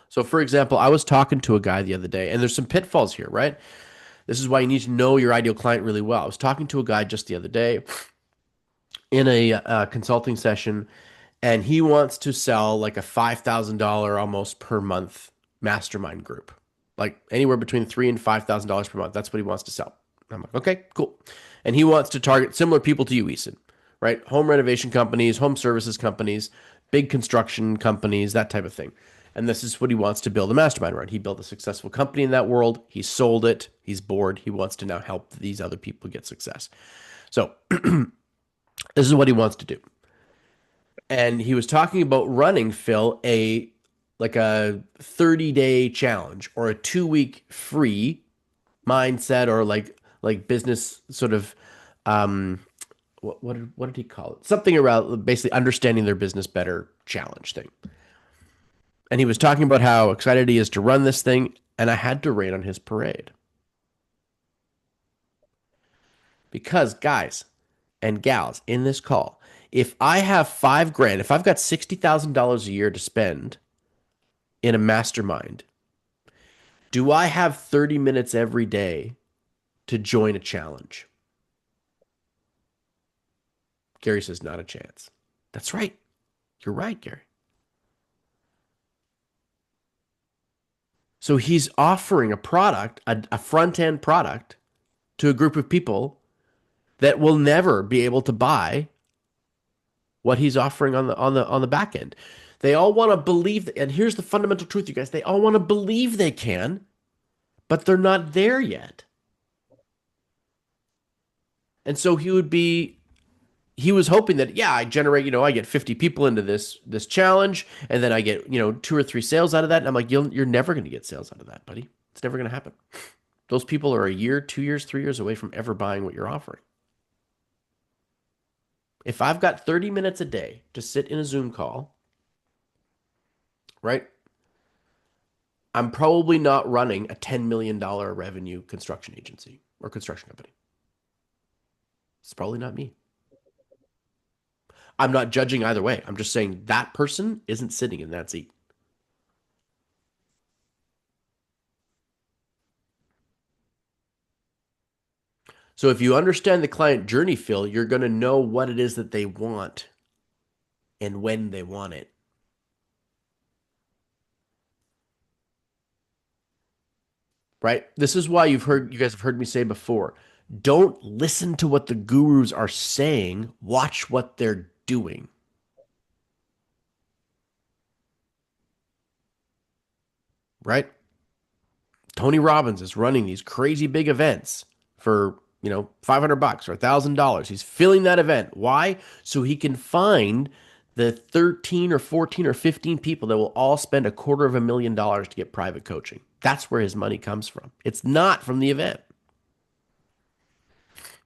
So, for example, I was talking to a guy the other day, and there's some pitfalls here, right? This is why you need to know your ideal client really well. I was talking to a guy just the other day in a consulting session, and he wants to sell like a $5,000 almost per month mastermind group, like anywhere between $3,000 and $5,000 per month. That's what he wants to sell. I'm like, okay, cool. And he wants to target similar people to you, Eason, right? Home renovation companies, home services companies, big construction companies, that type of thing. And this is what he wants to build a mastermind around. He built a successful company in that world. He sold it. He's bored. He wants to now help these other people get success. So this is what he wants to do. And he was talking about running, Phil, like a 30-day challenge or a 2-week free mindset or like business sort of what did he call it? Something around basically understanding their business better challenge thing. And he was talking about how excited he is to run this thing, and I had to rain on his parade. Because guys and gals in this call, if I have $5,000, if I've got $60,000 a year to spend in a mastermind, do I have 30 minutes every day to join a challenge? Gary says, not a chance. That's right. You're right, Gary. So he's offering a product, a front end product to a group of people that will never be able to buy what he's offering on the back end. They all want to believe, and here's the fundamental truth, you guys. They all want to believe they can, but they're not there yet. And so he was hoping that, yeah, I generate, I get 50 people into this challenge, and then I get, 2 or 3 sales out of that. And I'm like, you're never going to get sales out of that, buddy. It's never going to happen. Those people are a year, 2 years, 3 years away from ever buying what you're offering. If I've got 30 minutes a day to sit in a Zoom call, right? I'm probably not running a $10 million revenue construction agency or construction company. It's probably not me. I'm not judging either way. I'm just saying that person isn't sitting in that seat. So if you understand the client journey, Phil, you're going to know what it is that they want and when they want it. Right? This is why you guys have heard me say before, don't listen to what the gurus are saying, watch what they're doing. Right? Tony Robbins is running these crazy big events for, $500 or $1,000. He's filling that event. Why? So he can find the 13 or 14 or 15 people that will all spend $250,000 to get private coaching. That's where his money comes from. It's not from the event.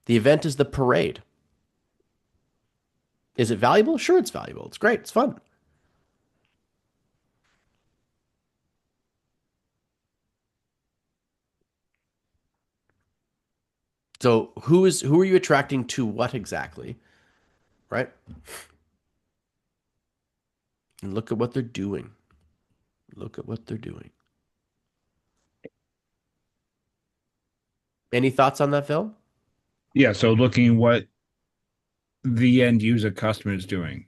The event is the parade. Is it valuable? Sure, it's valuable. It's great. It's fun. So who are you attracting to what exactly? Right? And look at what they're doing. Look at what they're doing. Any thoughts on that, Phil?
Yeah. So looking what the end user customer is doing.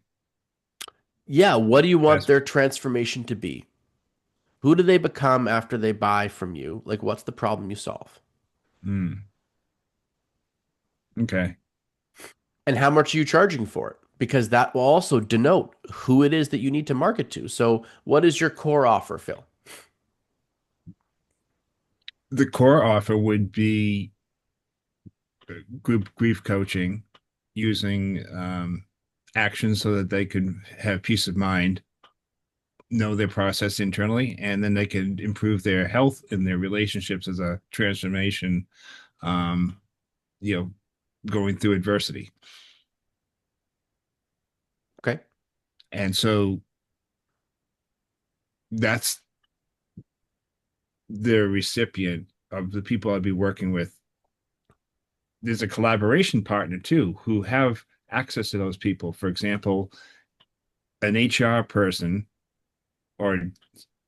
Yeah, what do you want
That's
their transformation to be? Who do they become after they buy from you? Like, what's the problem you solve?
okay.
And how much are you charging for it? Because that will also denote who it is that you need to market to. So, what is your core offer, Phil?
The core offer would be group grief coaching using actions so that they could have peace of mind, know their process internally, and then they can improve their health and their relationships as a transformation, um, you know, going through adversity.
Okay.
And so that's the recipient of the people I'd be working with. There's a collaboration partner too who have access to those people. For example, an HR person or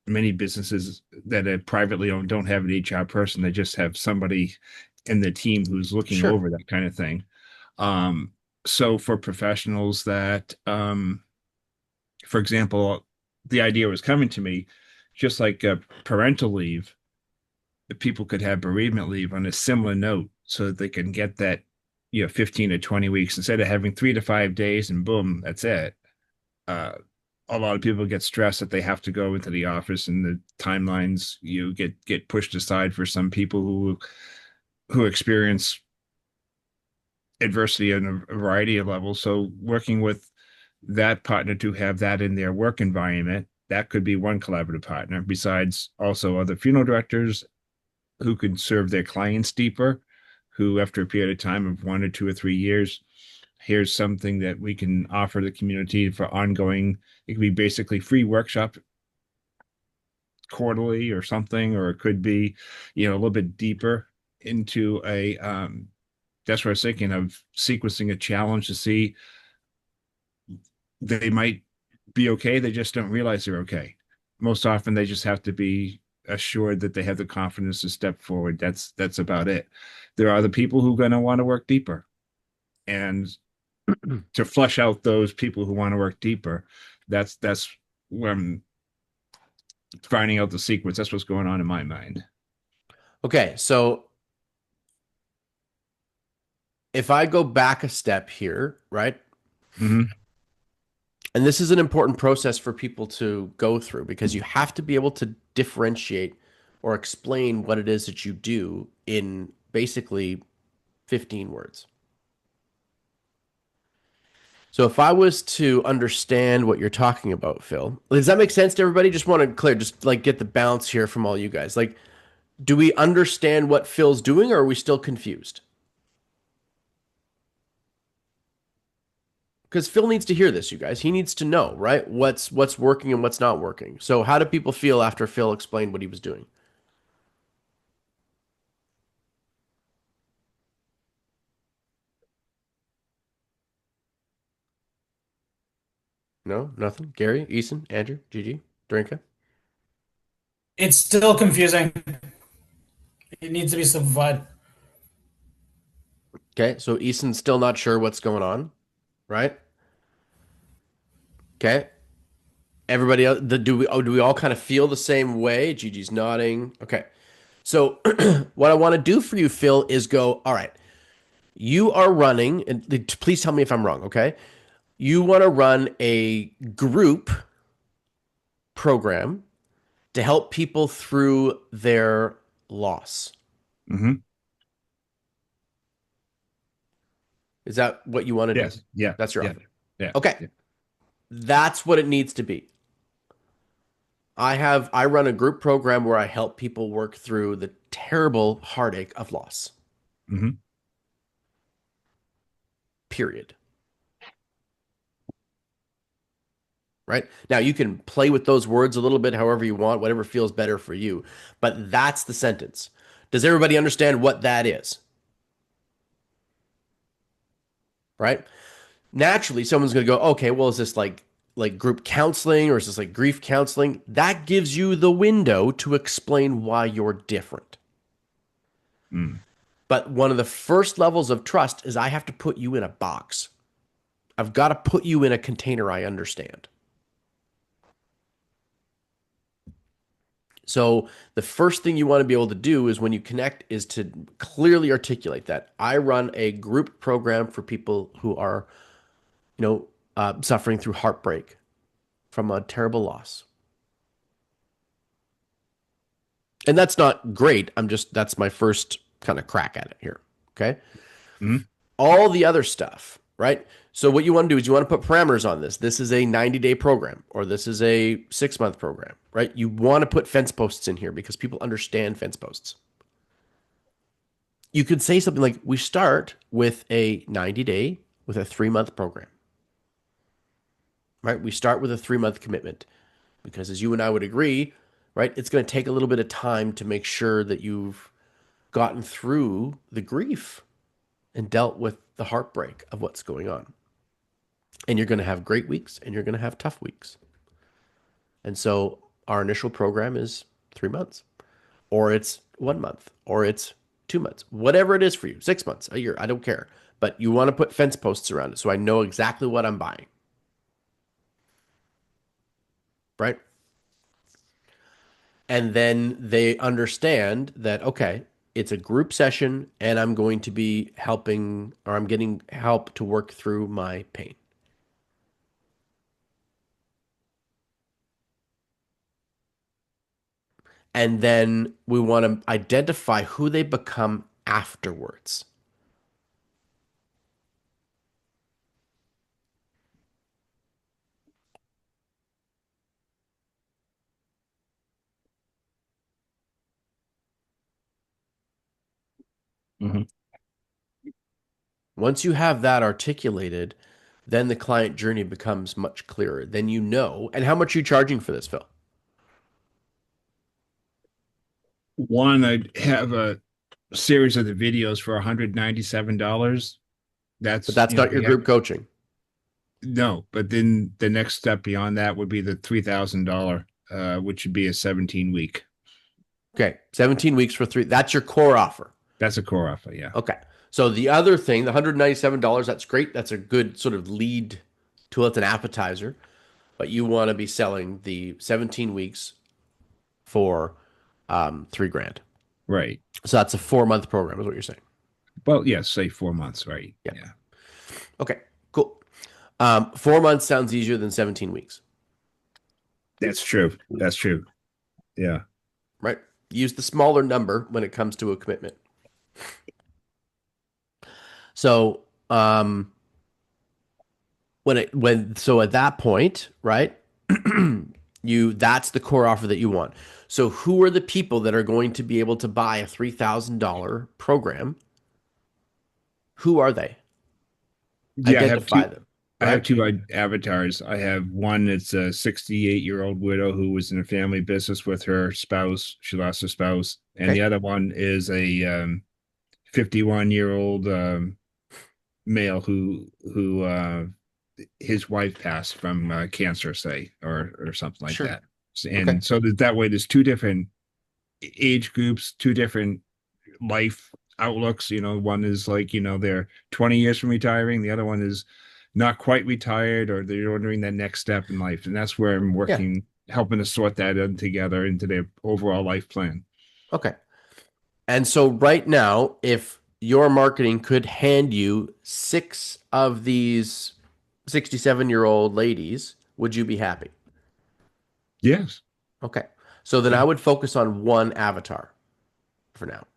many businesses that are privately owned don't have an HR person. They just have somebody in the team who's looking
Sure.
over that kind of thing. So for professionals that, for example, the idea was coming to me, just like parental leave, people could have bereavement leave on a similar note so that they can get that, 15 to 20 weeks instead of having 3 to 5 days and boom, that's it. Uh, a lot of people get stressed that they have to go into the office and the timelines get pushed aside for some people who experience adversity on a variety of levels. So working with that partner to have that in their work environment, that could be one collaborative partner, besides also other funeral directors who could serve their clients deeper, who after a period of time of 1 or 2 or 3 years, here's something that we can offer the community for ongoing. It could be basically free workshop quarterly or something, or it could be, a little bit deeper into a that's what I was thinking of, sequencing a challenge to see they might be okay. They just don't realize they're okay. Most often they just have to be assured that they have the confidence to step forward. That's about it. There are the people who are going to want to work deeper. And to flush out those people who want to work deeper, that's when I'm finding out the sequence. That's what's going on in my mind.
Okay, so if I go back a step here, right?
Mm-hmm.
And this is an important process for people to go through because you have to be able to differentiate or explain what it is that you do in basically 15 words. So if I was to understand what you're talking about, Phil, does that make sense to everybody? Just want to clear, just like get the balance here from all you guys. Like, do we understand what Phil's doing or are we still confused? Because Phil needs to hear this, you guys. He needs to know, right? What's working and what's not working. So how do people feel after Phil explained what he was doing? No, nothing. Gary, Eason, Andrew, Gigi, Drinka.
It's still confusing. It needs to be simplified.
Okay, so Eason's still not sure what's going on, right? Okay. Everybody else, do we all kind of feel the same way? Gigi's nodding. Okay. So what I want to do for you, Phil, is go, all right, you are running, and please tell me if I'm wrong, okay? You want to run a group program to help people through their loss.
Mm-hmm.
Is that what you want to do?
Yes. Yeah.
That's your
Yeah.
offer.
Yeah.
Okay.
Yeah.
That's what it needs to be. I run a group program where I help people work through the terrible heartache of loss.
Mm-hmm.
Period. Right? Now you can play with those words a little bit however you want, whatever feels better for you, but that's the sentence. Does everybody understand what that is? Right? Naturally, someone's going to go, okay, well, is this like like group counseling or is this like grief counseling? That gives you the window to explain why you're different.
Mm.
But one of the first levels of trust is I have to put you in a box. I've got to put you in a container I understand. So the first thing you want to be able to do is when you connect is to clearly articulate that I run a group program for people who are, suffering through heartbreak from a terrible loss. And that's not great. That's my first kind of crack at it here. Okay.
Mm.
All the other stuff, right? So what you want to do is you want to put parameters on this. This is a 90-day program or this is a 6-month program, right? You want to put fence posts in here because people understand fence posts. You could say something like, we start with a 90-day with a 3-month program, right? We start with a 3-month commitment because as you and I would agree, right? It's going to take a little bit of time to make sure that you've gotten through the grief and dealt with the heartbreak of what's going on. And you're going to have great weeks and you're going to have tough weeks. And so our initial program is 3 months, or it's 1 month, or it's 2 months, whatever it is for you, 6 months, a year, I don't care. But you want to put fence posts around it so I know exactly what I'm buying. Right? And then they understand that, okay, it's a group session and I'm going to be helping or I'm getting help to work through my pain. And then we want to identify who they become afterwards.
Mm-hmm.
Once you have that articulated, then the client journey becomes much clearer. Then you know. And how much are you charging for this, Phil?
One, I have a series of the videos for $197.
But
That's,
that's not your
we have,
group coaching.
no, but then the next step beyond that would be the $3,000, which would be a 17-week.
Okay. 17 weeks for 3. That's your core offer.
That's a core offer, yeah.
Okay. So the other thing, the $197, that's great. That's a good sort of lead tool. It's an appetizer. But you want to be selling the 17 weeks for $3,000.
Right.
So that's a 4-month program, is what you're saying.
Well, yes, say 4 months, right?
Yeah.
Yeah.
Okay, cool. 4 months sounds easier than 17 weeks.
That's true. That's true. Yeah.
Right? Use the smaller number when it comes to a commitment. So so at that point, right? That's the core offer that you want. So who are the people that are going to be able to buy a $3,000 program? Who are they?
Yeah,
Identify them.
I have
Right?
two avatars. I have one that's a 68-year-old widow who was in a family business with her spouse. She lost her spouse. And
Okay.
the other one is a 51-year-old male who his wife passed from cancer, say, or something like
Sure.
that. And
Okay.
so that way there's two different age groups, two different life outlooks. One is like, they're 20 years from retiring. The other one is not quite retired, or they're ordering that next step in life. And that's where I'm
Yeah.
working, helping to sort that in together into their overall life plan.
Okay. And so right now, if your marketing could hand you 6 of these 67-year-old ladies, would you be happy?
Yes.
Okay. So then
Yeah.
I would focus on one avatar for now.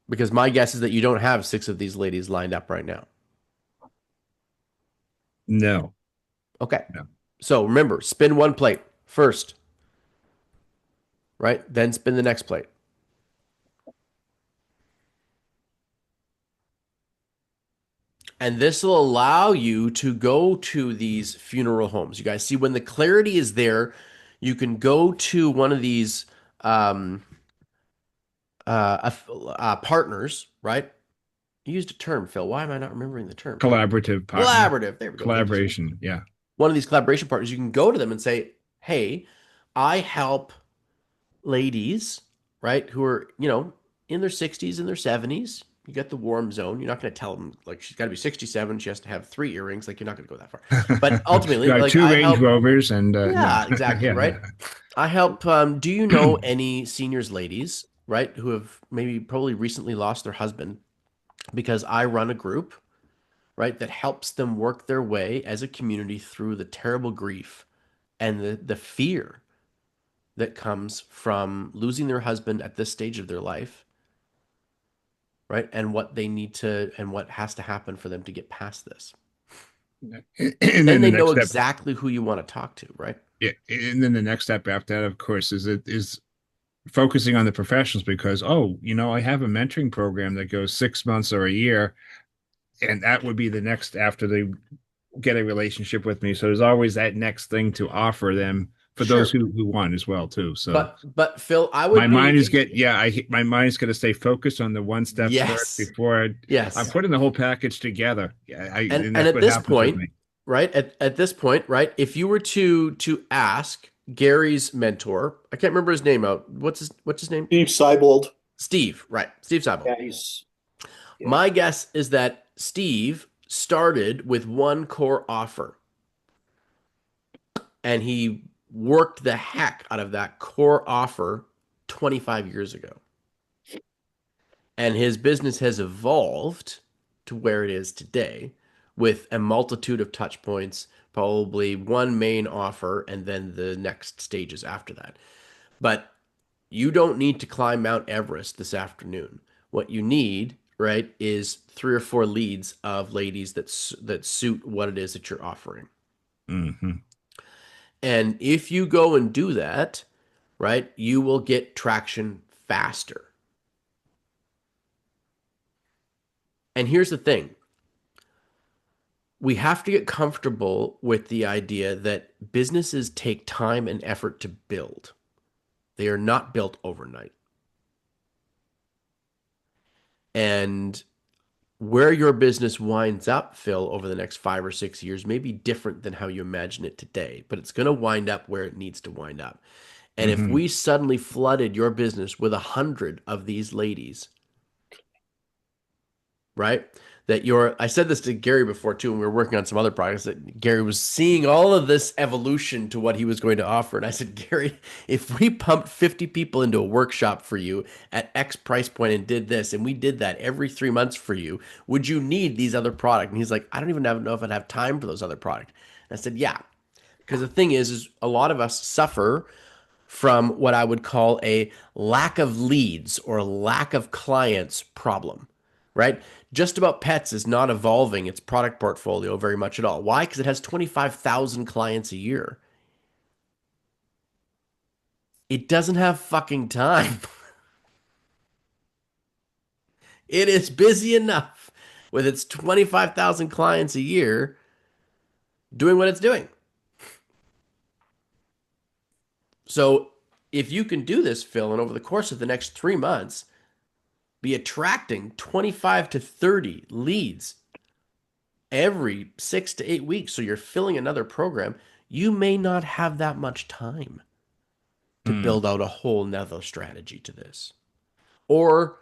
Because my guess is that you don't have 6 of these ladies lined up right now.
No.
Okay.
No.
So remember, spin one plate first, right? Then spin the next plate. And this will allow you to go to these funeral homes. You guys see when the clarity is there, you can go to one of these partners, right? You used a term, Phil. Why am I not remembering the term?
Collaborative partner.
Collaborative. There we go. Thank you, sir.
Collaboration. Yeah.
one of these collaboration partners, you can go to them and say, "Hey, I help ladies, right, who are, in their 60s and their 70s. You get the warm zone. You're not going to tell them like she's got to be 67, she has to have 3 earrings. Like you're not going to go that far. But ultimately,
Got
like
two
I
Range
help,
Rovers and no.
yeah, exactly,
Yeah.
right? I help do you know any seniors ladies, right, who have maybe probably recently lost their husband because I run a group, right, that helps them work their way as a community through the terrible grief and the fear that comes from losing their husband at this stage of their life, right? And what they need to, and what has to happen for them to get past this.
And
Then
then the
they
next
know
step,
exactly who you want to talk to, right?
yeah, and then the next step after that, of course, is focusing on the professionals because, oh, I have a mentoring program that goes 6 months or a year, and that would be the next after they get a relationship with me. So there's always that next thing to offer them for those
Sure.
who want as well too. So
But Phil, I
my
would
mind is
be,
get yeah, my mind's going to stay focused on the one step first
yes,
before I'm
yes.
putting the whole package together. And
And
that's
at
what
this
happens with
point,
me.
right? At this point, right? If you were to ask Gary's mentor, I can't remember his name out. What's his name?
Steve Seibold.
Steve, right? Steve Seibel.
Yeah, he's yeah.
My guess is that Steve started with one core offer and he worked the heck out of that core offer 25 years ago. And his business has evolved to where it is today with a multitude of touch points, probably one main offer, and then the next stages after that. But you don't need to climb Mount Everest this afternoon. What you need, right, is 3 or 4 leads of ladies that suit what it is that you're offering.
Hmm.
And if you go and do that, right, you will get traction faster. And here's the thing. We have to get comfortable with the idea that businesses take time and effort to build. They are not built overnight. And where your business winds up, Phil, over the next 5 or 6 years may be different than how you imagine it today, but it's going to wind up where it needs to wind up. And if
Hmm.
we suddenly flooded your business with 100 of these ladies, right? I said this to Gary before too, when we were working on some other projects, that Gary was seeing all of this evolution to what he was going to offer. And I said, Gary, if we pumped 50 people into a workshop for you at X price point and did this, and we did that every 3 months for you, would you need these other products? And he's like, I don't even know if I'd have time for those other products. And I said, yeah. Because the thing is a lot of us suffer from what I would call a lack of leads or lack of clients problem, right? Just About Pets is not evolving its product portfolio very much at all. Why? Because it has 25,000 clients a year. It doesn't have fucking time. It is busy enough with its 25,000 clients a year doing what it's doing. So if you can do this, Phil, and over the course of the next 3 months, be attracting 25 to 30 leads every 6 to 8 weeks, so you're filling another program, you may not have that much time to
Mm.
build out a whole nother strategy to this. Or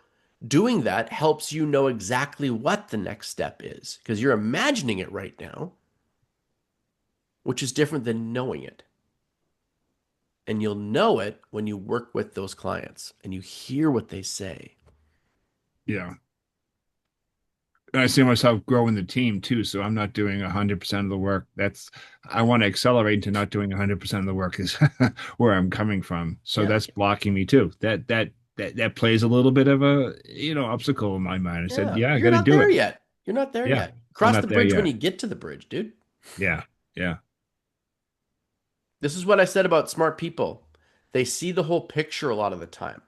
doing that helps you know exactly what the next step is because you're imagining it right now, which is different than knowing it. And you'll know it when you work with those clients and you hear what they say.
Yeah. And I see myself growing the team too. So I'm not doing 100% of the work. I want to accelerate into not doing 100% of the work is where I'm coming from. So
Yeah.
that's blocking me too. That plays a little bit of a, obstacle in my mind. I said,
Yeah.
yeah, I
You're
got to
not
do
there
it.
yet. You're not there
Yeah.
yet.
I'm
Cross the
not there
bridge when
yet.
you get to the bridge, dude.
Yeah. Yeah.
This is what I said about smart people. They see the whole picture a lot of the time.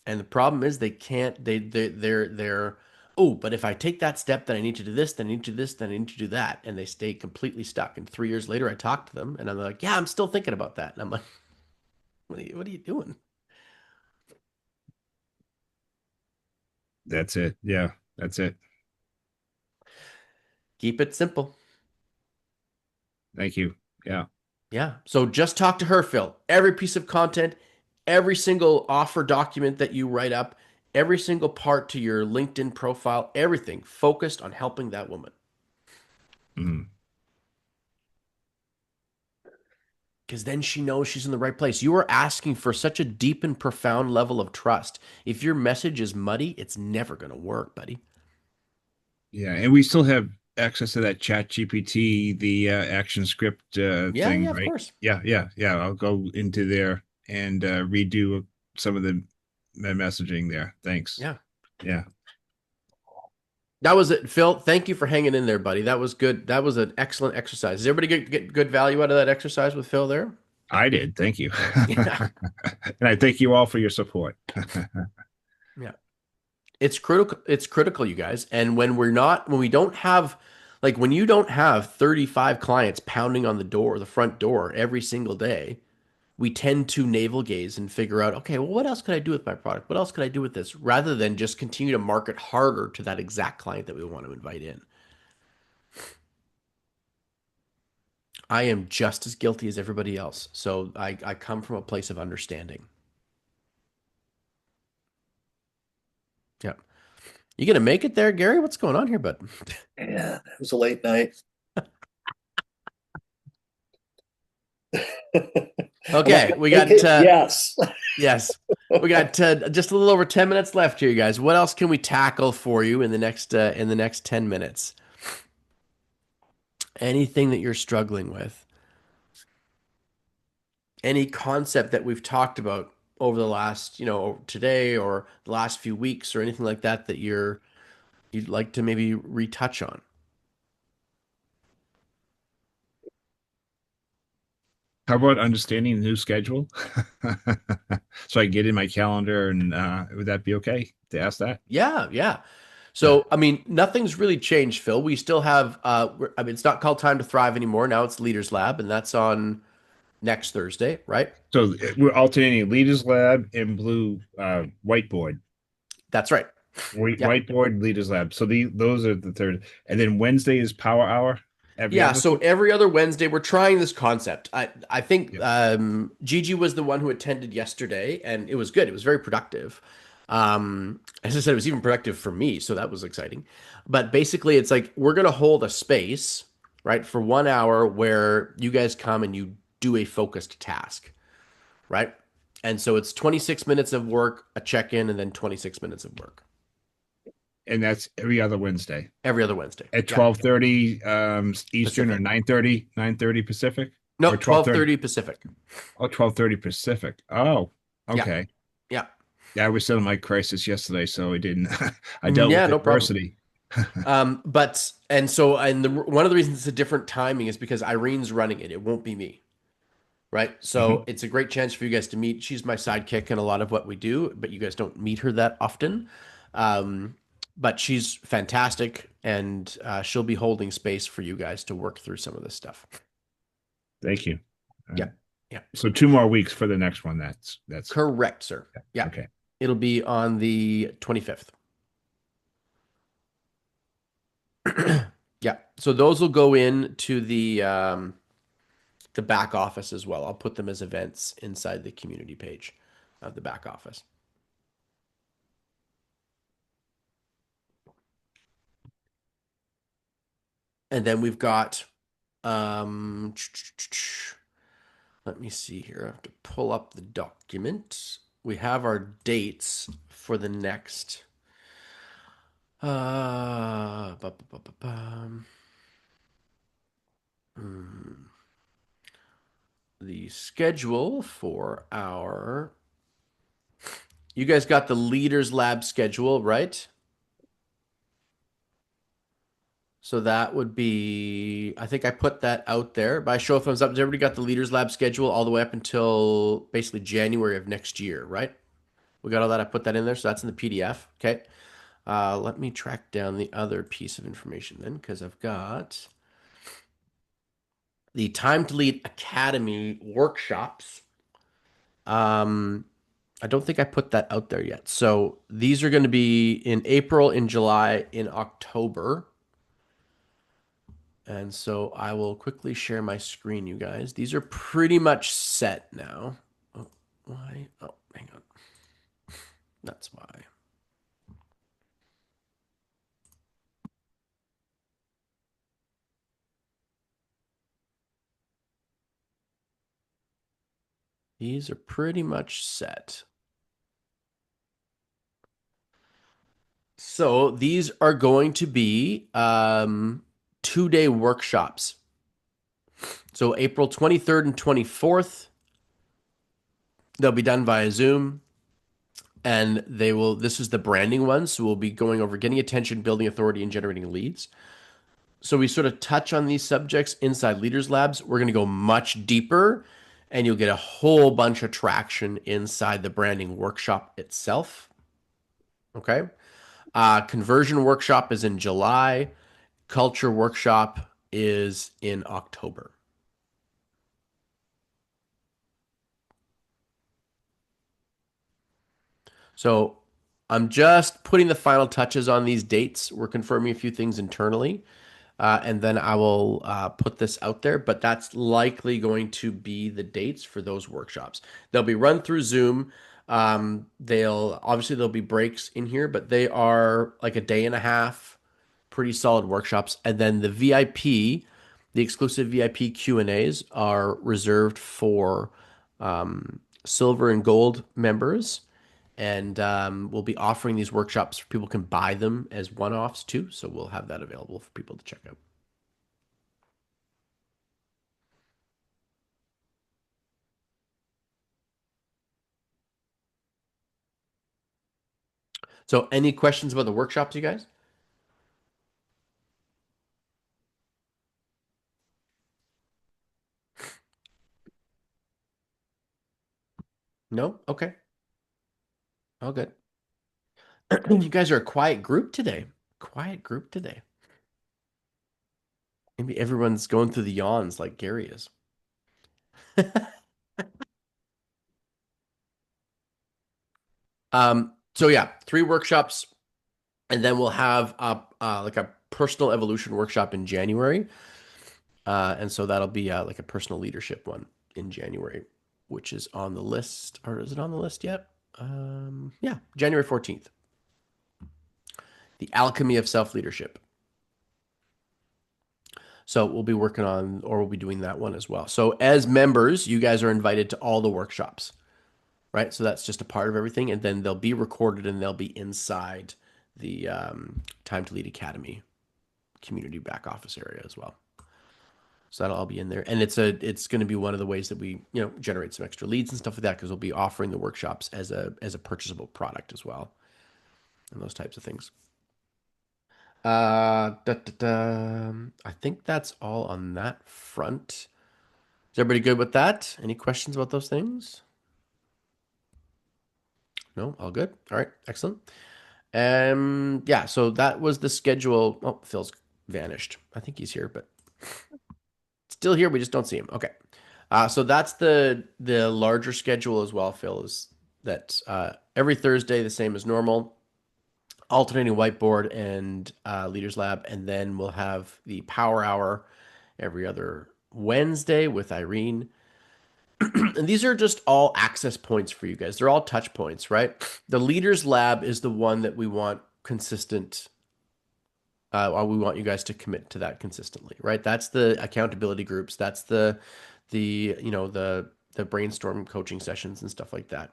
And the problem is they can't they're oh, but if I take that step, then I need to do this, then I need to do this, then I need to do that. And they stay completely stuck. And 3 years later I talk to them and I'm like, yeah, I'm still thinking about that. And I'm like, what are you doing?
That's it. Yeah. That's it.
Keep it simple.
Thank you. Yeah.
Yeah. So just talk to her, Phil. Every piece of content, every single offer document that you write up, every single part to your LinkedIn profile, everything focused on helping that woman.
Mm.
Because then she knows she's in the right place. You are asking for such a deep and profound level of trust. If your message is muddy, it's never going to work, buddy.
Yeah, and we still have access to that Chat GPT, the action script
Yeah,
thing,
yeah, of
right?
course.
Yeah, yeah, yeah. I'll go into there and redo some of the messaging there. Thanks.
Yeah.
Yeah,
That was it, Phil. Thank you for hanging in there, buddy. That was good. That was an excellent exercise. Does everybody get good value out of that exercise with Phil there?
I did. Thank you.
Yeah.
And I thank you all for your support.
Yeah. It's critical, you guys. And when we don't have, like, when you don't have 35 clients pounding on the front door every single day, we tend to navel gaze and figure out, okay, well, what else could I do with my product? What else could I do with this? Rather than just continue to market harder to that exact client that we want to invite in. I am just as guilty as everybody else. So I come from a place of understanding. Yeah. You gonna make it there, Gary? What's going on here, bud?
Yeah, it was a late night.
Okay, we got
yes.
yes, we got just a little over 10 minutes left here, you guys. What else can we tackle for you in the next 10 minutes? Anything that you're struggling with? Any concept that we've talked about over the last, today or the last few weeks or anything like that that you'd like to maybe retouch on?
How about understanding the new schedule? So I get in my calendar and would that be okay to ask that?
Yeah, yeah.
Yeah.
So, I mean, nothing's really changed, Phil. We still have, I mean, it's not called Time to Thrive anymore. Now it's Leaders Lab, and that's on next Thursday, right?
So we're alternating Leaders Lab and Blue Whiteboard.
That's right. Yeah.
Whiteboard, Leaders Lab. So those are the third. And then Wednesday is Power Hour every
Yeah,
other.
so every other Wednesday we're trying this concept. I think
Yeah.
Gigi was the one who attended yesterday, and it was good. It was very productive. As I said, it was even productive for me, so that was exciting. But basically, it's like we're gonna hold a space, right, for 1 hour where you guys come and you do a focused task, right? And so it's 26 minutes of work, a check-in, and then 26 minutes of work
And that's every other Wednesday
every other Wednesday.
at
Yeah,
12:30 Eastern or
Pacific.
9:30 Pacific
No,
or 12:30.
12:30 Pacific.
Oh, 12:30 Pacific. Oh,
Yeah,
okay.
yeah.
Yeah, I was still in my crisis yesterday, so I didn't. I dealt
Yeah,
with
no problem.
adversity.
One of the reasons it's a different timing is because Irene's running it. It won't be me, right? So
Mhm.
it's a great chance for you guys to meet. She's my sidekick in a lot of what we do, but you guys don't meet her that often. Um, but she's fantastic, and she'll be holding space for you guys to work through some of this stuff.
Thank you.
Yeah, yeah,
So 2 more weeks for the next one. That's
correct, sir. Yeah,
okay.
it'll be on the 25th. Yeah, so those will go in to the back office as well. I'll put them as events inside the community page of the back office. And then we've got, um, let me see here. I have to pull up the document. We have our dates for the next, bu- bu- bu- bu- bum. Hmm. The schedule for you guys got the Leaders Lab schedule, right? So that would be, I think I put that out there. By show of thumbs up, has everybody got the Leaders Lab schedule all the way up until basically January of next year, right? We got all that. I put that in there. So that's in the PDF. Okay. Let me track down the other piece of information then, because I've got the Time to Lead Academy workshops. I don't think I put that out there yet. So these are going to be in April, in July, in October. And so I will quickly share my screen, you guys. These are pretty much set now. Oh, why? Oh, hang on. That's why. These are pretty much set. So these are going to be 2-day workshops. So April 23rd and 24th, they'll be done via Zoom. And this is the branding one. So we'll be going over getting attention, building authority, and generating leads. So we sort of touch on these subjects inside Leaders Labs. We're going to go much deeper, and you'll get a whole bunch of traction inside the branding workshop itself. Okay. Conversion workshop is in July. Culture workshop is in October. So I'm just putting the final touches on these dates. We're confirming a few things internally. And then I will put this out there, but that's likely going to be the dates for those workshops. They'll be run through Zoom. There'll be breaks in here, but they are like a day and a half, pretty solid workshops. And then the exclusive VIP Q&As are reserved for silver and gold members. And we'll be offering these workshops. People can buy them as one-offs too. So we'll have that available for people to check out. So any questions about the workshops, you guys? No? Okay. All good. You guys are a quiet group today. Quiet group today. Maybe everyone's going through the yawns like Gary is. So yeah, 3 workshops, and then we'll have like a personal evolution workshop in January. And so that'll be like a personal leadership one in January, which is on the list. Or is it on the list yet? Yeah, January 14th. The Alchemy of Self-Leadership. So we'll be we'll be doing that one as well. So as members, you guys are invited to all the workshops, right? So that's just a part of everything. And then they'll be recorded and they'll be inside the Time to Lead Academy community back office area as well. So that'll all be in there. And it's going to be one of the ways that we, generate some extra leads and stuff like that, because we'll be offering the workshops as a purchasable product as well. And those types of things. I think that's all on that front. Is everybody good with that? Any questions about those things? No, all good. All right, excellent. Yeah, so that was the schedule. Oh, Phil's vanished. I think he's here, but still here. We just don't see him. Okay. So that's the larger schedule as well, Phil, is that every Thursday, the same as normal, alternating whiteboard and Leaders Lab. And then we'll have the Power Hour every other Wednesday with Irene. And these are just all access points for you guys. They're all touch points, right? The Leaders Lab is the one that we want consistent. We want you guys to commit to that consistently, right? That's the accountability groups. That's the brainstorm coaching sessions and stuff like that.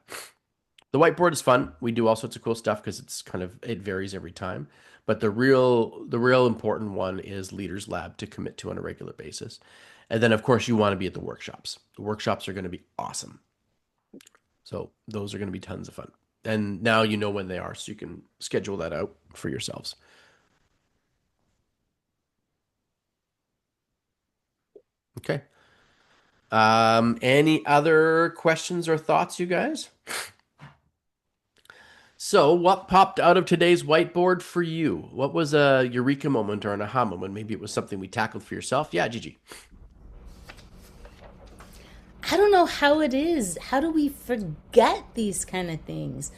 The whiteboard is fun. We do all sorts of cool stuff because it varies every time. But the real important one is Leaders Lab to commit to on a regular basis. And then, of course, you want to be at the workshops. The workshops are going to be awesome. So those are going to be tons of fun. And now you know when they are, so you can schedule that out for yourselves. Okay. Any other questions or thoughts, you guys? So what popped out of today's whiteboard for you? What was a eureka moment or an aha moment? Maybe it was something we tackled for yourself. Yeah, Gigi.
I don't know how it is. How do we forget these kind of things?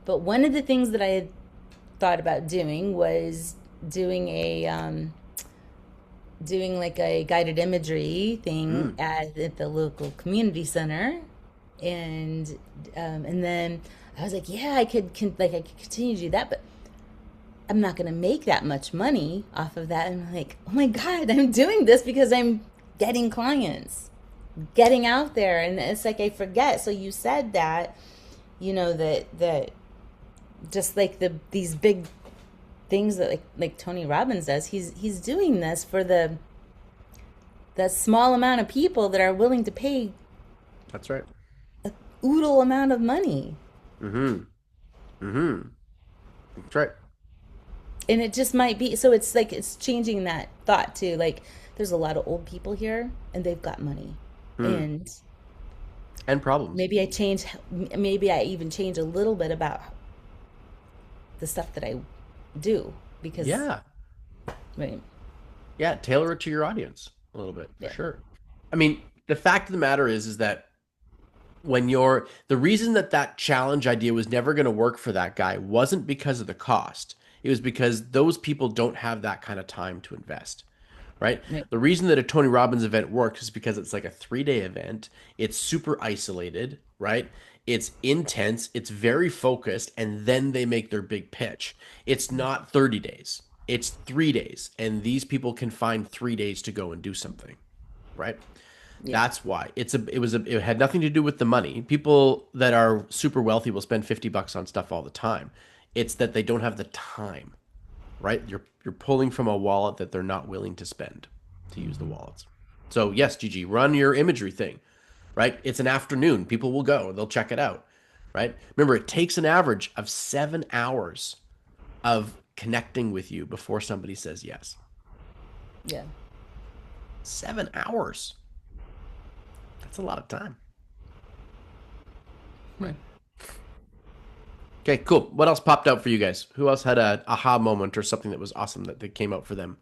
But one of the things that I had thought about doing was doing doing like a guided imagery thing
Mm,
at the local community center, and and then I was like, yeah, like I could continue to do that, but I'm not going to make that much money off of that. And I'm like, oh my God, I'm doing this because I'm getting clients, getting out there. And it's like I forget. So you said that, that just like these big things that like Tony Robbins does, he's doing this for the small amount of people that are willing to pay
that's right.
oodle amount of money.
Mm-hmm. Mm-hmm. That's right.
And it just might be, so it's like it's changing that thought too. Like there's a lot of old people here and they've got money.
Hmm.
And
And problems.
maybe I even change a little bit about the stuff that I do because,
Yeah.
right,
Yeah. Tailor it to your audience a little bit for
yeah,
sure. I mean, the fact of the matter is that the reason that that challenge idea was never going to work for that guy wasn't because of the cost. It was because those people don't have that kind of time to invest, right?
right,
The reason that a Tony Robbins event works is because it's like a 3 day event. It's super isolated, right? It's intense, it's very focused, and then they make their big pitch. It's not 30 days, it's 3 days. And these people can find 3 days to go and do something, right?
yeah,
That's why it had nothing to do with the money. People that are super wealthy will spend $50 on stuff all the time. It's that they don't have the time, right? You're pulling from a wallet that they're not willing to spend to use the wallets. So yes, Gigi, run your imagery thing, right? It's an afternoon. People will go. They'll check it out, right? Remember, it takes an average of 7 hours of connecting with you before somebody says yes.
yeah.
7 hours. That's a lot of time. Right. Okay, cool. What else popped out for you guys? Who else had a aha moment or something that was awesome that came out for them?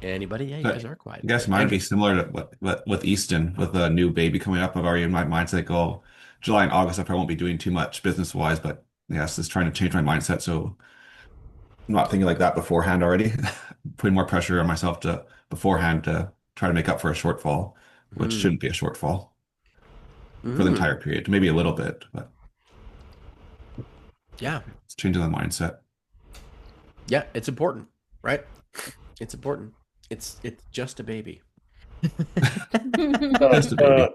Anybody? Yeah, you
But
guys are quiet.
I guess mine would be
Andrew.
similar to what with Easton, with a new baby coming up. I've already in my mindset go July and August. I probably won't be doing too much business wise, but yes, just trying to change my mindset. So I'm not thinking like that beforehand already, putting more pressure on myself to beforehand to try to make up for a shortfall, which
Mm.
shouldn't be a shortfall for the
Mm.
entire period. Maybe a little bit, but
Yeah.
it's changing the mindset.
Yeah, it's important, right? It's important. It's just a baby.
Just a baby.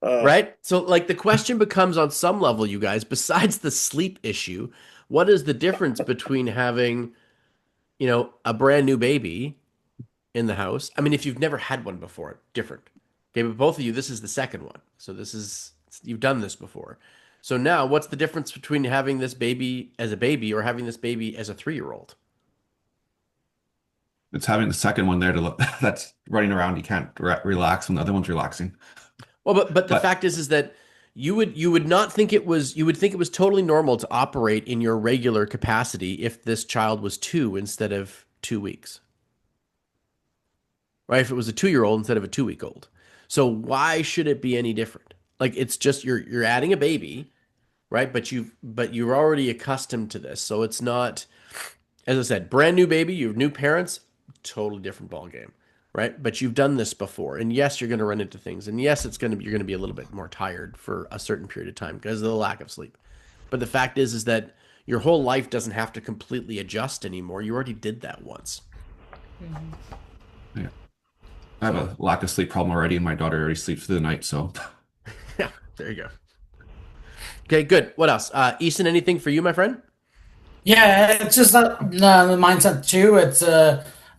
Right? So like the question becomes on some level, you guys, besides the sleep issue, what is the difference between having, a brand new baby in the house? I mean, if you've never had one before, different. Okay, but both of you, this is the second one. So you've done this before. So now what's the difference between having this baby as a baby or having this baby as a 3-year-old?
It's having the second one there to look that's running around. You can't relax when the other one's relaxing.
Well, but the
But
fact is that you would not think you would think it was totally normal to operate in your regular capacity if this child was 2 instead of 2 weeks, right? If it was a 2-year-old instead of a 2-week old. So why should it be any different? Like it's just you're adding a baby, right? But you're already accustomed to this, so it's not, as I said, brand new baby, you have new parents, totally different ball game, right? But you've done this before, and yes, you're going to run into things, and yes, you're going to be a little bit more tired for a certain period of time because of the lack of sleep. But the fact is that your whole life doesn't have to completely adjust anymore. You already did that once.
yeah, I have
So
a lack of sleep problem already, and my daughter already sleeps through the night. So
yeah, there you go. Okay, good. What else? Easton, anything for you, my friend?
Yeah, it's just that the mindset too.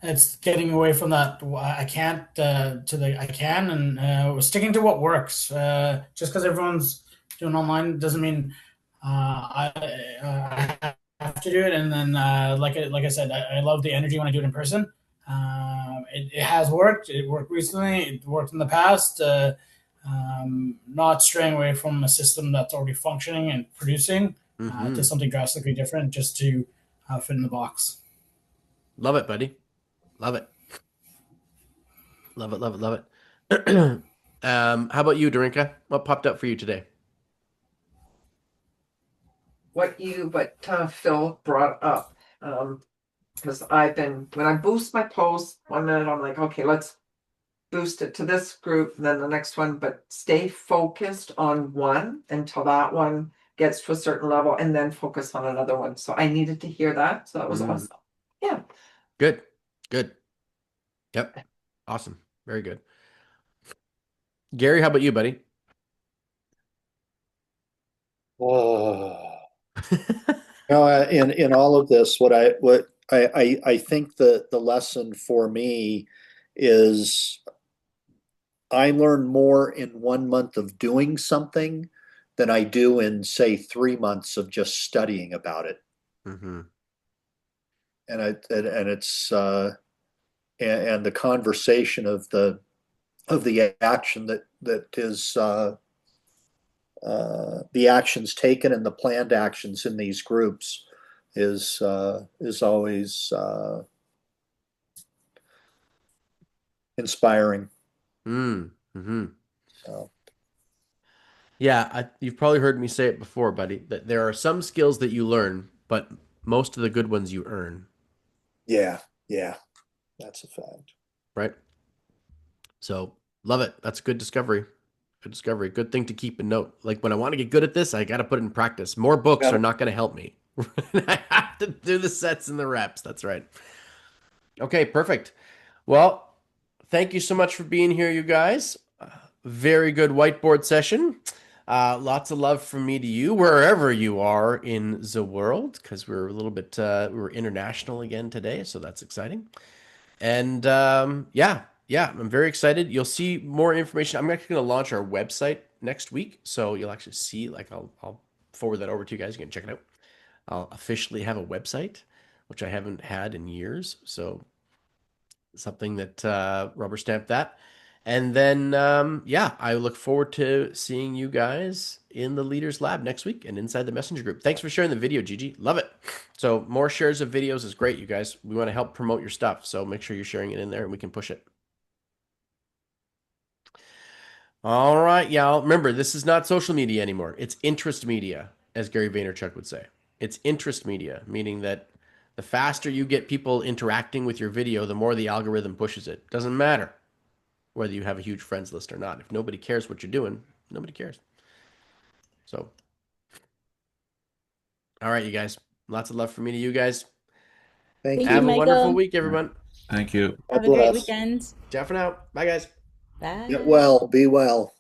It's getting away from that I can't to the I can, and sticking to what works. Just because everyone's doing online doesn't mean I have to do it. And then like I said, I love the energy when I do it in person. It has worked. It worked recently. It worked in the past. Not straying away from a system that's already functioning and producing to
Mm-hmm.
something drastically different just to fit in the box.
Love it, buddy. Love it. Love it. Love it. Love it. How about you, Dorinka? What popped up for you today?
Phil brought up. Because when I boost my post, 1 minute I'm like, okay, let's boost it to this group, and then the next one, but stay focused on one until that one gets to a certain level, and then focus on another one. So I needed to hear that. So that was awesome. Yeah.
Good. Good. Yep. Awesome. Very good. Gary, how about you, buddy?
Oh. No, in all of this, I think the lesson for me is I learn more in 1 month of doing something than I do in, say, 3 months of just studying about it.
Mm-hmm.
And it's and the conversation of the action that is the actions taken and the planned actions in these groups is always inspiring.
Mm-hmm.
So,
Yeah, you've probably heard me say it before, buddy, that there are some skills that you learn, but most of the good ones you earn,
yeah, yeah, that's a fact.
right? So love it. That's a good discovery. Good discovery. Good thing to keep in note. Like when I want to get good at this, I got to put it in practice. More books
Got
are
it.
not going to help me. I have to do the sets and the reps. That's right. Okay, perfect. Well, thank you so much for being here, you guys. Very good whiteboard session. Lots of love from me to you, wherever you are in the world, because we're a little bit we were international again today, so that's exciting. And yeah, I'm very excited. You'll see more information. I'm actually going to launch our website next week, so you'll actually see. Like, I'll forward that over to you guys. You can check it out. I'll officially have a website, which I haven't had in years. So something that rubber stamp that. And then, yeah, I look forward to seeing you guys in the Leaders Lab next week and inside the Messenger group. Thanks for sharing the video, Gigi. Love it. So more shares of videos is great, you guys. We want to help promote your stuff. So make sure you're sharing it in there and we can push it. All right, y'all. Remember, this is not social media anymore. It's interest media, as Gary Vaynerchuk would say. It's interest media, meaning that the faster you get people interacting with your video, the more the algorithm pushes it. Doesn't matter whether you have a huge friends list or not. If nobody cares what you're doing, nobody cares. So, all right, you guys. Lots of love from me to you guys.
Thank
Thank
you.
you,
Have a wonderful
Michael.
week, everyone.
Thank you.
God
Have a great
bless.
weekend.
Ciao for now. Bye, guys.
Bye.
Get well. Be well.